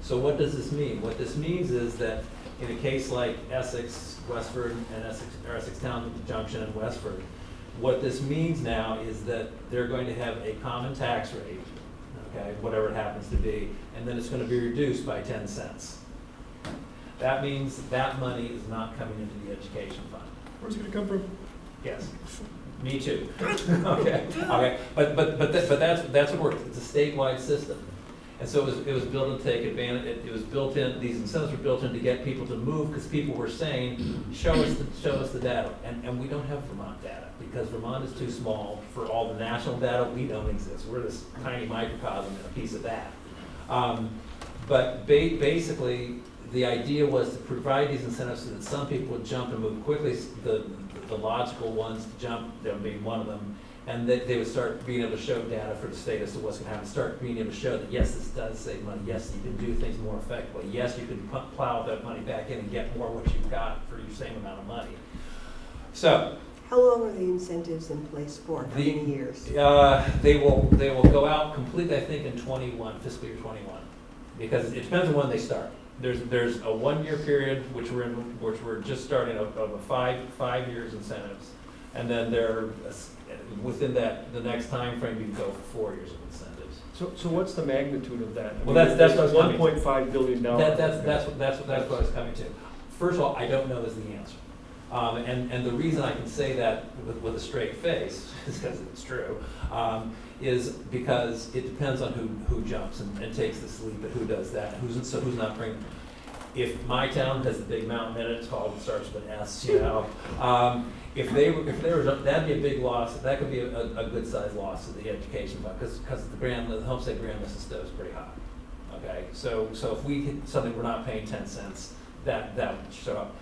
So what does this mean? What this means is that in a case like Essex, Westford, and Essex Town Junction and Westford, what this means now is that they're going to have a common tax rate, okay, whatever it happens to be, and then it's going to be reduced by 10 cents. That means that money is not coming into the education fund.
Where's it gonna come from?
Yes, me too. Okay, okay, but that's what works. It's a statewide system, and so it was built to take advantage. It was built in. These incentives were built in to get people to move because people were saying, "Show us the data," and we don't have Vermont data because Vermont is too small for all the national data. We don't exist. We're this tiny microcosm and a piece of that. But basically, the idea was to provide these incentives so that some people would jump and move quickly. The logical ones to jump, them being one of them, and that they would start being able to show data for the state as to what's going to happen. Start being able to show that yes, this does save money. Yes, you can do things more effectively. Yes, you can plow that money back in and get more what you've got for your same amount of money. So,
How long are the incentives in place for? How many years?
they will go out completely, I think, in 21, fiscal year 21, because it depends on when they start. There's a 1 year period which we're just starting of a five years incentives, and then within that the next time frame you go for 4 years of incentives.
So what's the magnitude of that?
Well, that's what I was coming to.
$1.5 billion.
That's what I was coming to. First of all, I don't know is the answer, and the reason I can say that with a straight face is because it's true. Is because it depends on who jumps and takes the leap and who does that, who's not bringing. If my town has the big mountain in it, it starts with an S, you know. If there was, that'd be a big loss. That could be a good sized loss to the education fund because the homestead grand list is pretty high. Okay, so if we hit something we're not paying 10 cents, that would show up.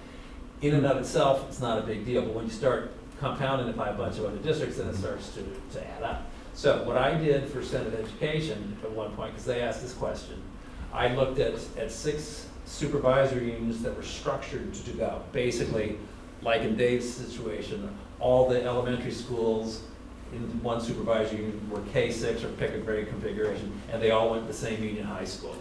In and of itself, it's not a big deal, but when you start compounding it by a bunch of other districts, then it starts to add up. So what I did for Senate Education at one point, because they asked this question, I looked at 6 supervisory unions that were structured to go. Basically, like in Dave's situation, all the elementary schools in one supervisory union were K-6 or pick a grade configuration, and they all went to the same union high school.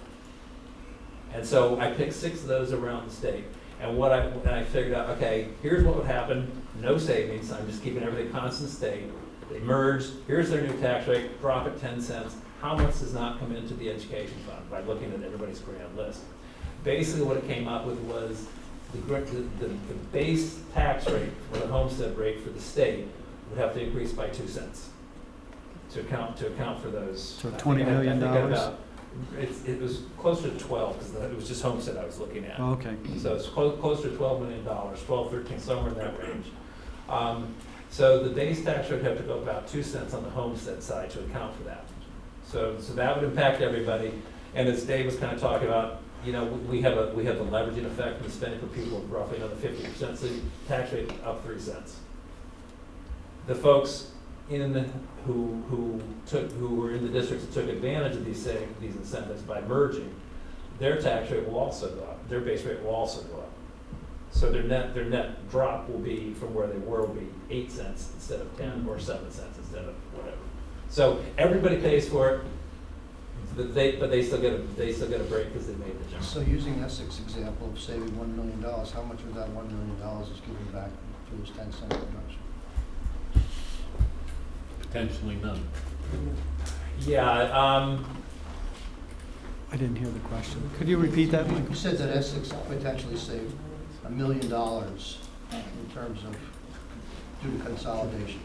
And so I picked 6 of those around the state. And I figured out, okay, here's what would happen, no savings, I'm just keeping everything constant state. They merged, here's their new tax rate, drop it 10 cents. How much does not come into the education fund by looking at everybody's grand list? Basically what it came up with was the base tax rate, or the homestead rate for the state, would have to increase by 2 cents to account for those.
So $20 million?
It was closer to 12, because it was just homestead I was looking at.
Oh, okay.
So it's closer to $12 million, 12, 13, somewhere in that range. So the base tax rate would have to go about 2 cents on the homestead side to account for that. So that would impact everybody. And as Dave was kind of talking about, you know, we have the leveraging effect from the spending per pupil of roughly another 50%, so the tax rate up 3 cents. The folks who were in the districts that took advantage of these incentives by merging, their tax rate will also go up. Their base rate will also go up. So their net drop will be from where they were will be 8 cents instead of 10 or 7 cents instead of whatever. So everybody pays for it, but they still get a break because they made the jump.
So using Essex example of saving $1 million, how much of that $1 million is given back to those 10 cent reduction?
Potentially none.
Yeah,
I didn't hear the question. Could you repeat that, Michael?
You said that Essex potentially saved $1 million in terms of due to consolidation,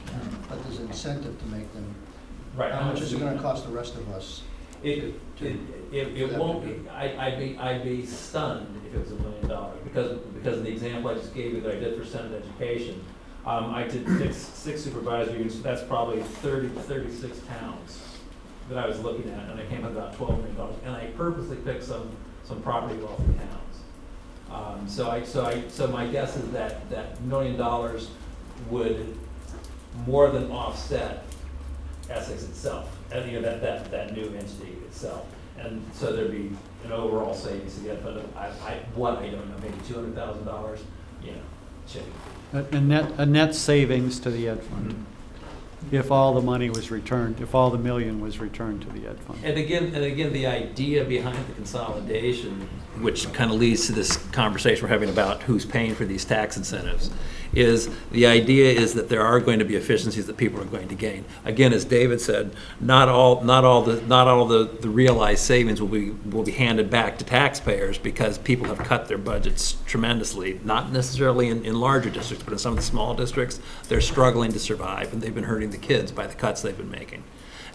but there's an incentive to make them.
right.
How much is it going to cost the rest of us?
It won't be. I'd be stunned if it was $1 million because of the example I just gave you that I did for Senate Education. I did six supervisory units, so that's probably 36 towns that I was looking at, and I came up with about $12 million. And I purposely picked some property wealthy towns. So my guess is that $1 million would more than offset Essex itself, and you know that new entity itself. And so there'd be an overall savings again, but I don't know, maybe $200,000, you know, chicken.
A net savings to the ed fund, if all the money was returned, if all the million was returned to the ed fund.
And again, the idea behind the consolidation, which kind of leads to this conversation we're having about who's paying for these tax incentives, is the idea is that there are going to be efficiencies that people are going to gain. Again, as David said, not all the realized savings will be handed back to taxpayers because people have cut their budgets tremendously. Not necessarily in larger districts, but in some of the small districts, they're struggling to survive, and they've been hurting the kids by the cuts they've been making.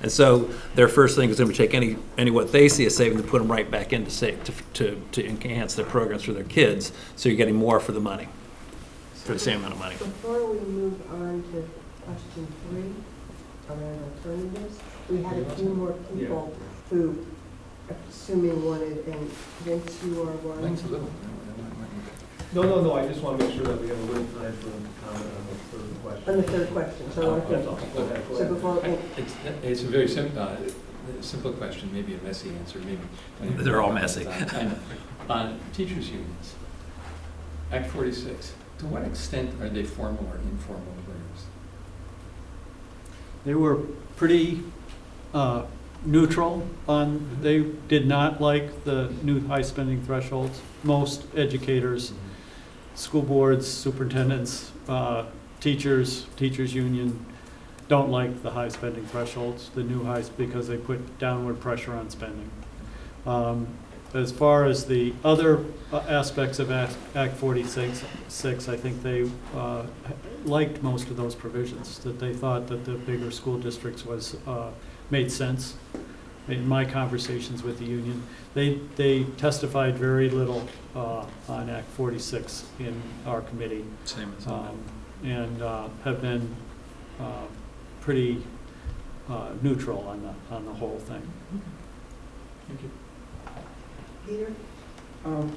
And so their first thing is going to take any what they see as saving to put them right back in to enhance their programs for their kids, so you're getting more for the money, for the same amount of money.
Before we move on to question 3 around alternatives, we had a few more people who, assuming wanted, and Vince, you are one.
Mine's a little.
No, I just want to make sure that we have a little time for them to comment on the third question.
On the third question, so
That's all. Go ahead.
So before,
It's a very simple question, maybe a messy answer, maybe.
They're all messy.
On teachers' unions, Act 46, to what extent are they formal or informal agreements?
They were pretty neutral on, they did not like the new high spending thresholds. Most educators, school boards, superintendents, teachers union don't like the high spending thresholds, the new highs, because they put downward pressure on spending. As far as the other aspects of Act 46, I think they liked most of those provisions, that they thought that the bigger school districts made sense. In my conversations with the union, they testified very little on Act 46 in our committee.
Same as
and have been pretty neutral on the whole thing.
Thank you.
Peter?
2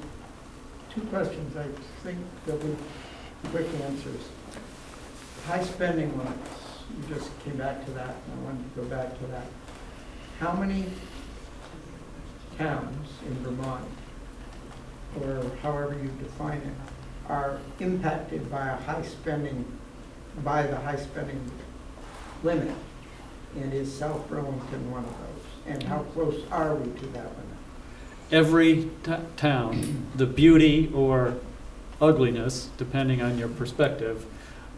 questions, I think they'll be quick answers. High spending limits, you just came back to that, and I wanted to go back to that. How many towns in Vermont, or however you define it, are impacted by the high spending limit? And is South Burlington one of those? And how close are we to that limit?
Every town, the beauty or ugliness, depending on your perspective,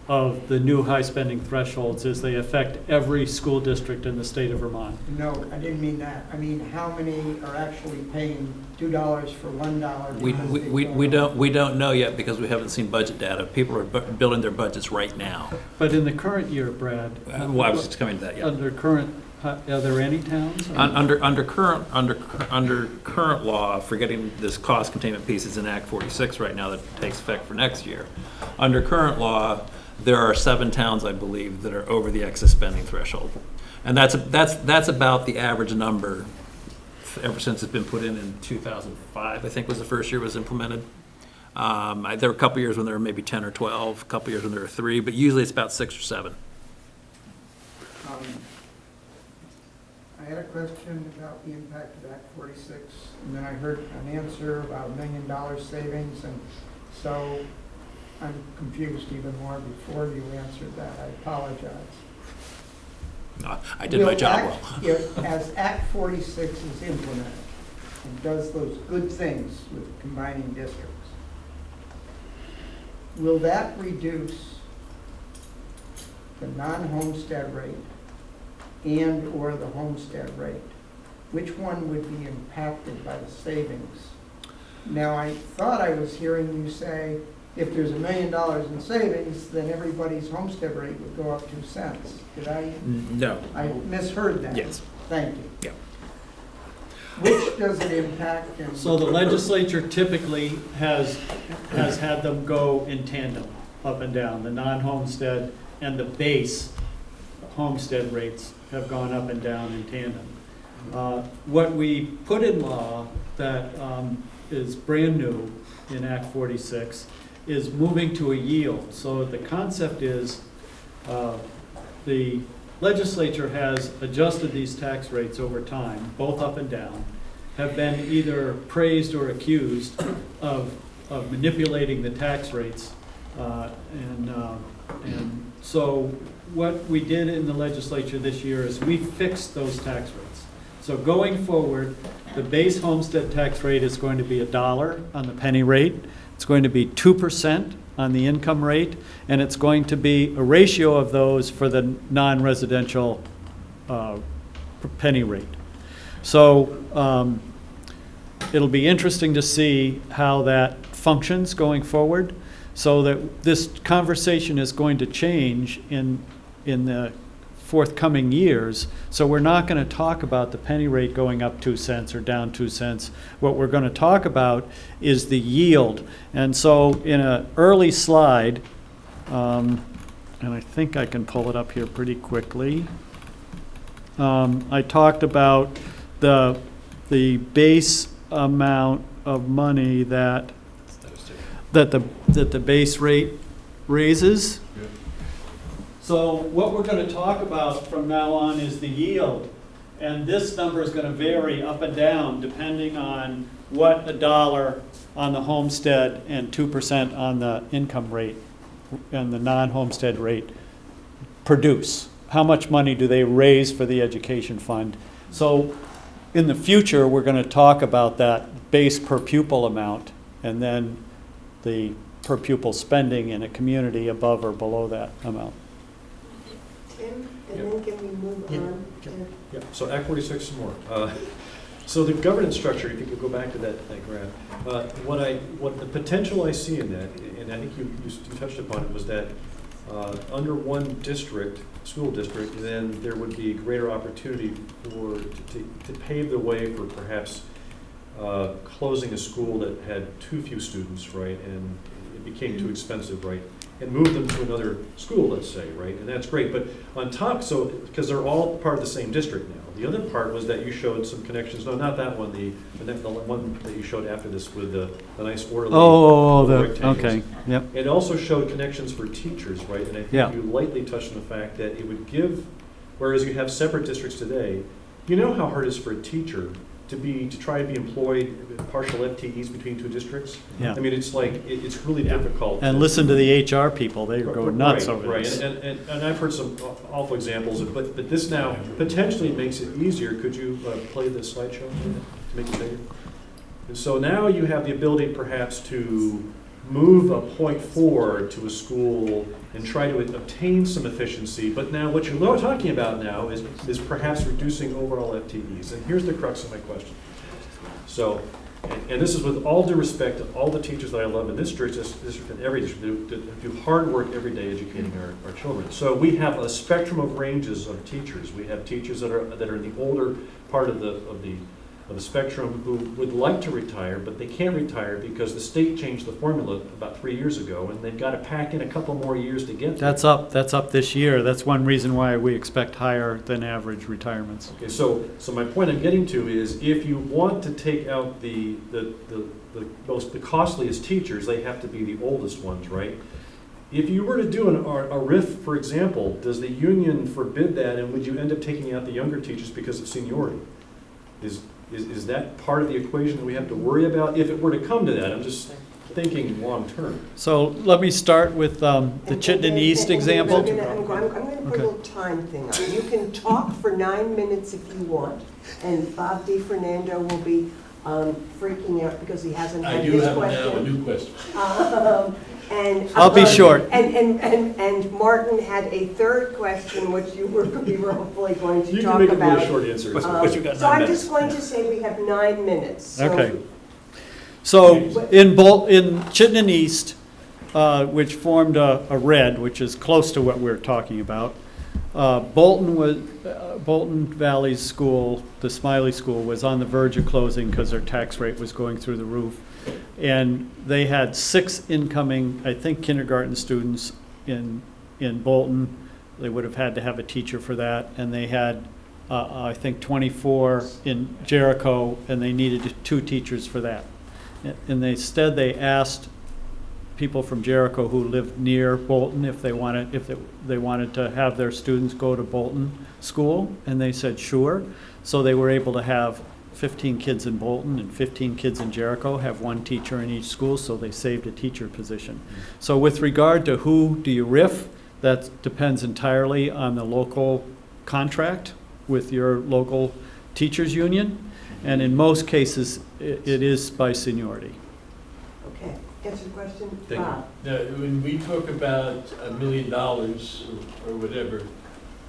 of the new high spending thresholds is they affect every school district in the state of Vermont.
No, I didn't mean that. I mean, how many are actually paying $2 for $1?
We don't know yet because we haven't seen budget data. People are building their budgets right now.
But in the current year, Brad.
Well, I was just coming to that, yeah.
Under current, are there any towns?
Under current law, forgetting this cost containment piece is in Act 46 right now that takes effect for next year. Under current law, there are 7 towns, I believe, that are over the excess spending threshold. And that's about the average number ever since it's been put in 2005, I think was the first year it was implemented. There were a couple years when there were maybe 10 or 12, a couple years when there were 3, but usually it's about 6 or 7.
I had a question about the impact of Act 46, and then I heard an answer about $1 million savings, and so I'm confused even more before you answered that. I apologize.
No, I did my job well.
As Act 46 is implemented and does those good things with combining districts, will that reduce the non-homestead rate and/or the homestead rate? Which one would be impacted by the savings? Now, I thought I was hearing you say if there's $1 million in savings, then everybody's homestead rate would go up 2 cents. Did I?
No.
I misheard that.
Yes.
Thank you.
Yeah.
Which does it impact? And
So the legislature typically has had them go in tandem, up and down. The non-homestead and the base homestead rates have gone up and down in tandem. What we put in law that is brand new in Act 46 is moving to a yield. So the concept is the legislature has adjusted these tax rates over time, both up and down, have been either praised or accused of manipulating the tax rates. And so what we did in the legislature this year is we fixed those tax rates. So going forward, the base homestead tax rate is going to be $1 on the penny rate. It's going to be 2% on the income rate, and it's going to be a ratio of those for the non-residential penny rate. So it'll be interesting to see how that functions going forward, so that this conversation is going to change in the forthcoming years. So we're not going to talk about the penny rate going up 2 cents or down 2 cents. What we're going to talk about is the yield. And so in an early slide, and I think I can pull it up here pretty quickly, I talked about the base amount of money that the base rate raises. So what we're going to talk about from now on is the yield. And this number is going to vary up and down depending on what $1 on the homestead and 2% on the income rate and the non-homestead rate produce. How much money do they raise for the education fund? So in the future, we're going to talk about that base per pupil amount and then the per pupil spending in a community above or below that amount.
Tim, and then can we move on?
Yeah, so Act 46 some more. So the governance structure, if you could go back to that graph, what the potential I see in that, and I think you touched upon it, was that under one district, school district, then there would be greater opportunity to pave the way for perhaps closing a school that had too few students, right, and it became too expensive, right, and move them to another school, let's say, right, and that's great. But on top, so because they're all part of the same district now. The other part was that you showed some connections. No, not that one. The one that you showed after this with the nice orderly rectangles.
Okay, yep.
It also showed connections for teachers, right, and I think you lightly touched on the fact that it would give, whereas you have separate districts today, you know how hard it is for a teacher to try to be employed partial FTEs between two districts.
Yeah.
I mean, it's like it's really difficult.
And listen to the HR people; they go nuts over this.
And I've heard some awful examples, but this now potentially makes it easier. Could you play the slideshow to make it bigger? And so now you have the ability perhaps to move a 0.4 to a school and try to obtain some efficiency, but now what you're talking about now is perhaps reducing overall FTEs. And here's the crux of my question. So, and this is with all due respect to all the teachers that I love in this district and every district that do hard work every day educating our children. So we have a spectrum of ranges of teachers. We have teachers that are in the older part of the spectrum who would like to retire, but they can't retire because the state changed the formula about 3 years ago, and they've got to pack in a couple more years to get there.
That's up this year. That's one reason why we expect higher than average retirements.
Okay, so my point I'm getting to is if you want to take out the costliest teachers, they have to be the oldest ones, right? If you were to do a RIF, for example, does the union forbid that, and would you end up taking out the younger teachers because of seniority? Is that part of the equation that we have to worry about if it were to come to that? I'm just thinking long term.
So let me start with the Chittenden East example.
I'm going to put a little time thing on. You can talk for 9 minutes if you want, and Bob DiFernando will be freaking out because he hasn't had his question.
I do have now a new question.
And
I'll be short.
And Martin had a third question, which we were hopefully going to talk about.
You can make a really short answer.
So I'm just going to say we have 9 minutes. So
Okay. So in Chittenden East, which formed a red, which is close to what we're talking about, Bolton Valley's school, the Smiley School, was on the verge of closing because their tax rate was going through the roof. And they had 6 incoming, I think, kindergarten students in Bolton. They would have had to have a teacher for that. And they had, I think, 24 in Jericho, and they needed 2 teachers for that. And instead, they asked people from Jericho who lived near Bolton if they wanted to have their students go to Bolton school, and they said sure. So they were able to have 15 kids in Bolton and 15 kids in Jericho, have 1 teacher in each school, so they saved a teacher position. So with regard to who do you RIF, that depends entirely on the local contract with your local teachers union, and in most cases, it is by seniority.
Okay, answer the question,
Thank you.
Bob.
Now, when we talk about $1 million or whatever,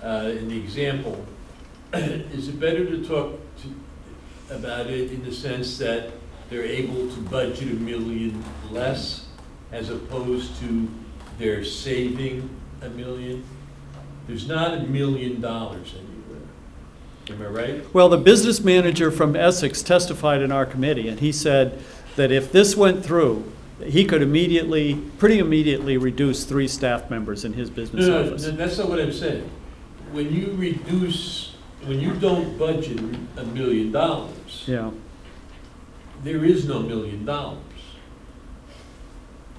in the example, is it better to talk about it in the sense that they're able to budget $1 million less as opposed to they're saving $1 million? There's not $1 million anywhere. Am I right?
Well, the business manager from Essex testified in our committee, and he said that if this went through, he could pretty immediately reduce 3 staff members in his business office.
No, that's not what I'm saying. When you don't budget $1 million,
Yeah.
there is no $1 million.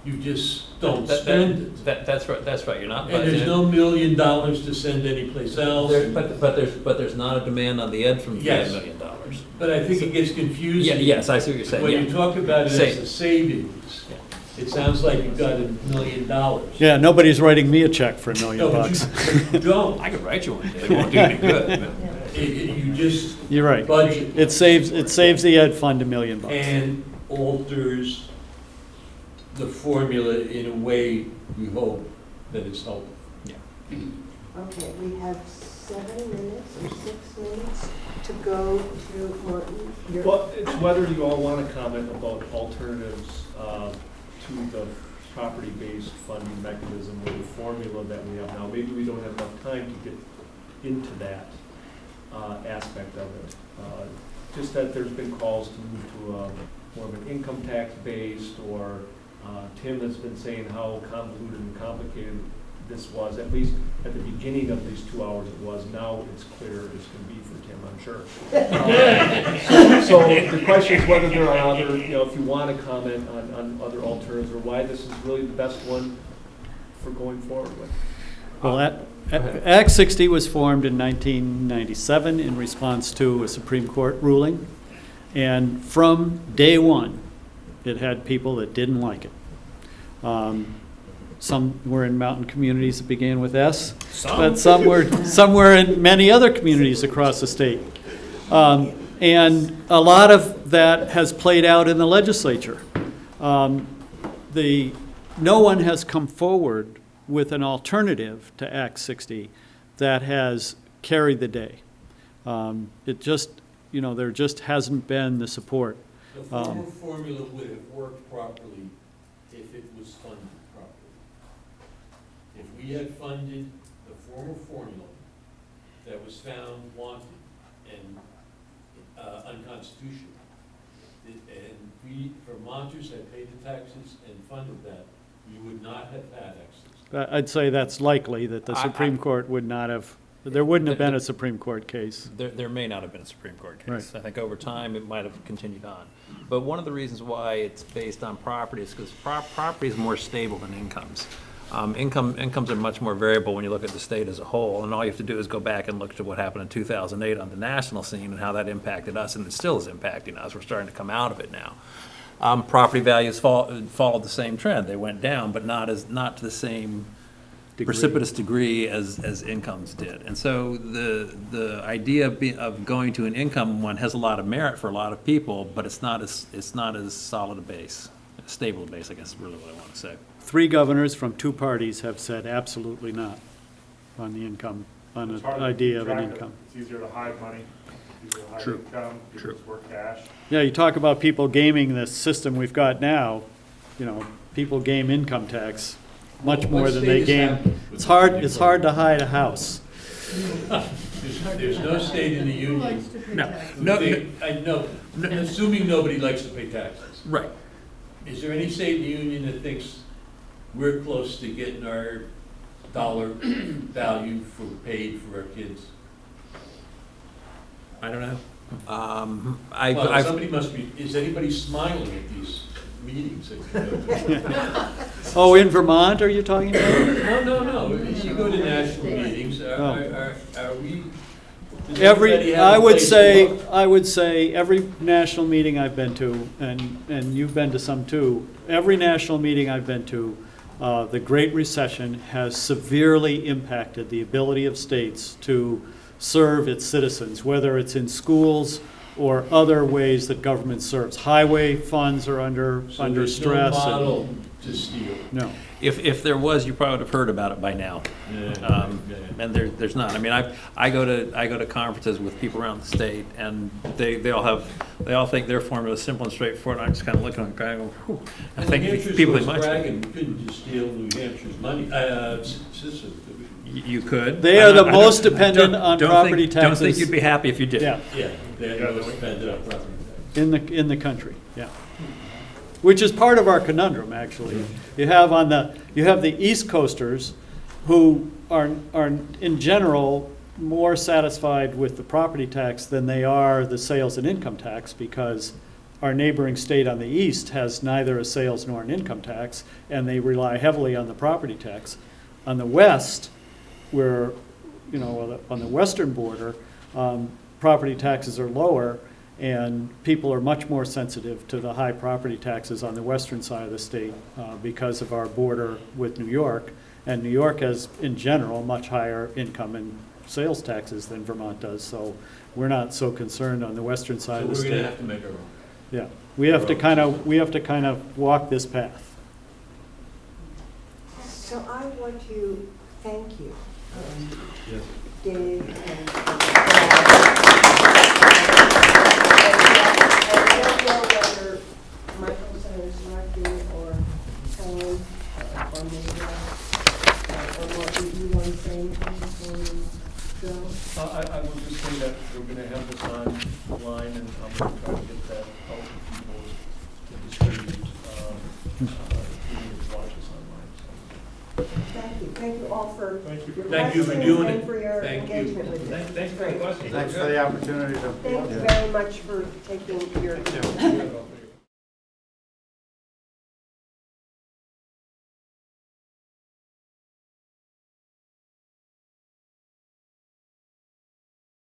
You just don't spend it.
That's right, you're not
And there's
budgeting.
no $1 million to send anyplace else.
But there's not a demand on the ed from
Yes.
$1 million.
But I think it gets confusing.
Yeah, yes, I see what you're saying,
When
yeah.
you talk about it as
Save.
a savings, it sounds like you've got $1 million.
Yeah, nobody's writing me a check for $1 million
No, but
bucks.
you don't.
I could write you one, it won't do any good.
You just
You're right.
budget.
It saves the ed fund $1 million bucks.
And alters the formula in a way we hope that it's helpful.
Okay, we have 7 minutes or 6 minutes to go to Martin.
Well, it's whether you all want to comment about alternatives to the property-based funding mechanism or the formula that we have now. Maybe we don't have enough time to get into that aspect of it. Just that there's been calls to move to more of an income tax based, or Tim has been saying how convoluted and complicated this was, at least at the beginning of these 2 hours it was. Now it's clear as can be for Tim, I'm sure. So the question is whether there are other, if you want to comment on other alternatives, or why this is really the best one for going forward with.
Well, Act 60 was formed in 1997 in response to a Supreme Court ruling. And from day one, it had people that didn't like it. Some were in mountain communities that began with S, but some were in many other communities across the state. And a lot of that has played out in the legislature. no one has come forward with an alternative to Act 60 that has carried the day. It just, there just hasn't been the support.
The former formula would have worked properly if it was funded properly. If we had funded the former formula that was found wanted and unconstitutional, and we Vermonters had paid the taxes and funded that, we would not have had access.
I'd say that's likely that the Supreme Court would not have, there wouldn't have been a Supreme Court case.
There may not have been a Supreme Court case.
Right.
I think over time, it might have continued on. But one of the reasons why it's based on property is because property is more stable than incomes. Incomes are much more variable when you look at the state as a whole, and all you have to do is go back and look to what happened in 2008 on the national scene and how that impacted us, and it still is impacting us. We're starting to come out of it now. Property values followed the same trend. They went down, but not to the same precipitous degree as incomes did. And so the idea of going to an income one has a lot of merit for a lot of people, but it's not as solid a base, stable a base, I guess is really what I want to say.
3 governors from 2 parties have said absolutely not on the income, on
It's
the
hard to
idea of an
track it.
income.
It's easier to hide money, easier to hide
True.
income, people just work cash.
Yeah, you talk about people gaming the system we've got now, people game income tax much more
What
than
state
they
has
game.
happened with
It's
the
hard,
Supreme
it's
Court?
hard to hide a house.
There's no state in the
Who
union.
likes to pay
No.
taxes?
I know, assuming nobody likes to pay taxes.
Right.
Is there any state in the union that thinks we're close to getting our dollar value paid for our kids?
I don't know.
Well, somebody must be, is anybody smiling at these meetings that you go to?
Oh, in Vermont, are you talking about?
No. You go to national meetings, are we? does everybody
Every,
have a place to look?
I would say every national meeting I've been to, and you've been to some too, every national meeting I've been to, the Great Recession has severely impacted the ability of states to serve its citizens, whether it's in schools or other ways that government serves. Highway funds are under stress.
So there's no model to steal.
No.
If there was, you probably would have heard about it by now. And there's not. I mean, I go to conferences with people around the state, and they all think their formula is simple and straightforward. And I just kind of look at them and kind of go, I think
New Hampshire's
people
was
might.
bragging, we couldn't just steal New Hampshire's money, system.
You could.
They are the most dependent on property
Don't think
taxes.
you'd be happy if you did.
Yeah,
Yeah, they're the most dependent on property tax.
in the country, yeah. Which is part of our conundrum, actually. You have the East Coasters who are in general more satisfied with the property tax than they are the sales and income tax, because our neighboring state on the east has neither a sales nor an income tax, and they rely heavily on the property tax. On the west, where, on the western border, property taxes are lower, and people are much more sensitive to the high property taxes on the western side of the state because of our border with New York. And New York has, in general, much higher income and sales taxes than Vermont does. So we're not so concerned on the western side of the
So
state.
we're gonna have to make our own.
Yeah, we have to kind of walk this path.
So I want to thank you,
Yes.
Dave and Brad. And I don't know whether Michael says Martin or Helen or maybe or Martin, do you want to say anything before we go?
I will just say that we're gonna have this online, and I'm gonna try to get that out to people to distribute, watch us online, so.
Thank you all for your
Thank you for
questions
doing
and
it.
for your
Thank you.
engagement with this.
Thanks for the question.
Thanks for the opportunity to.
Thank you very much for taking your.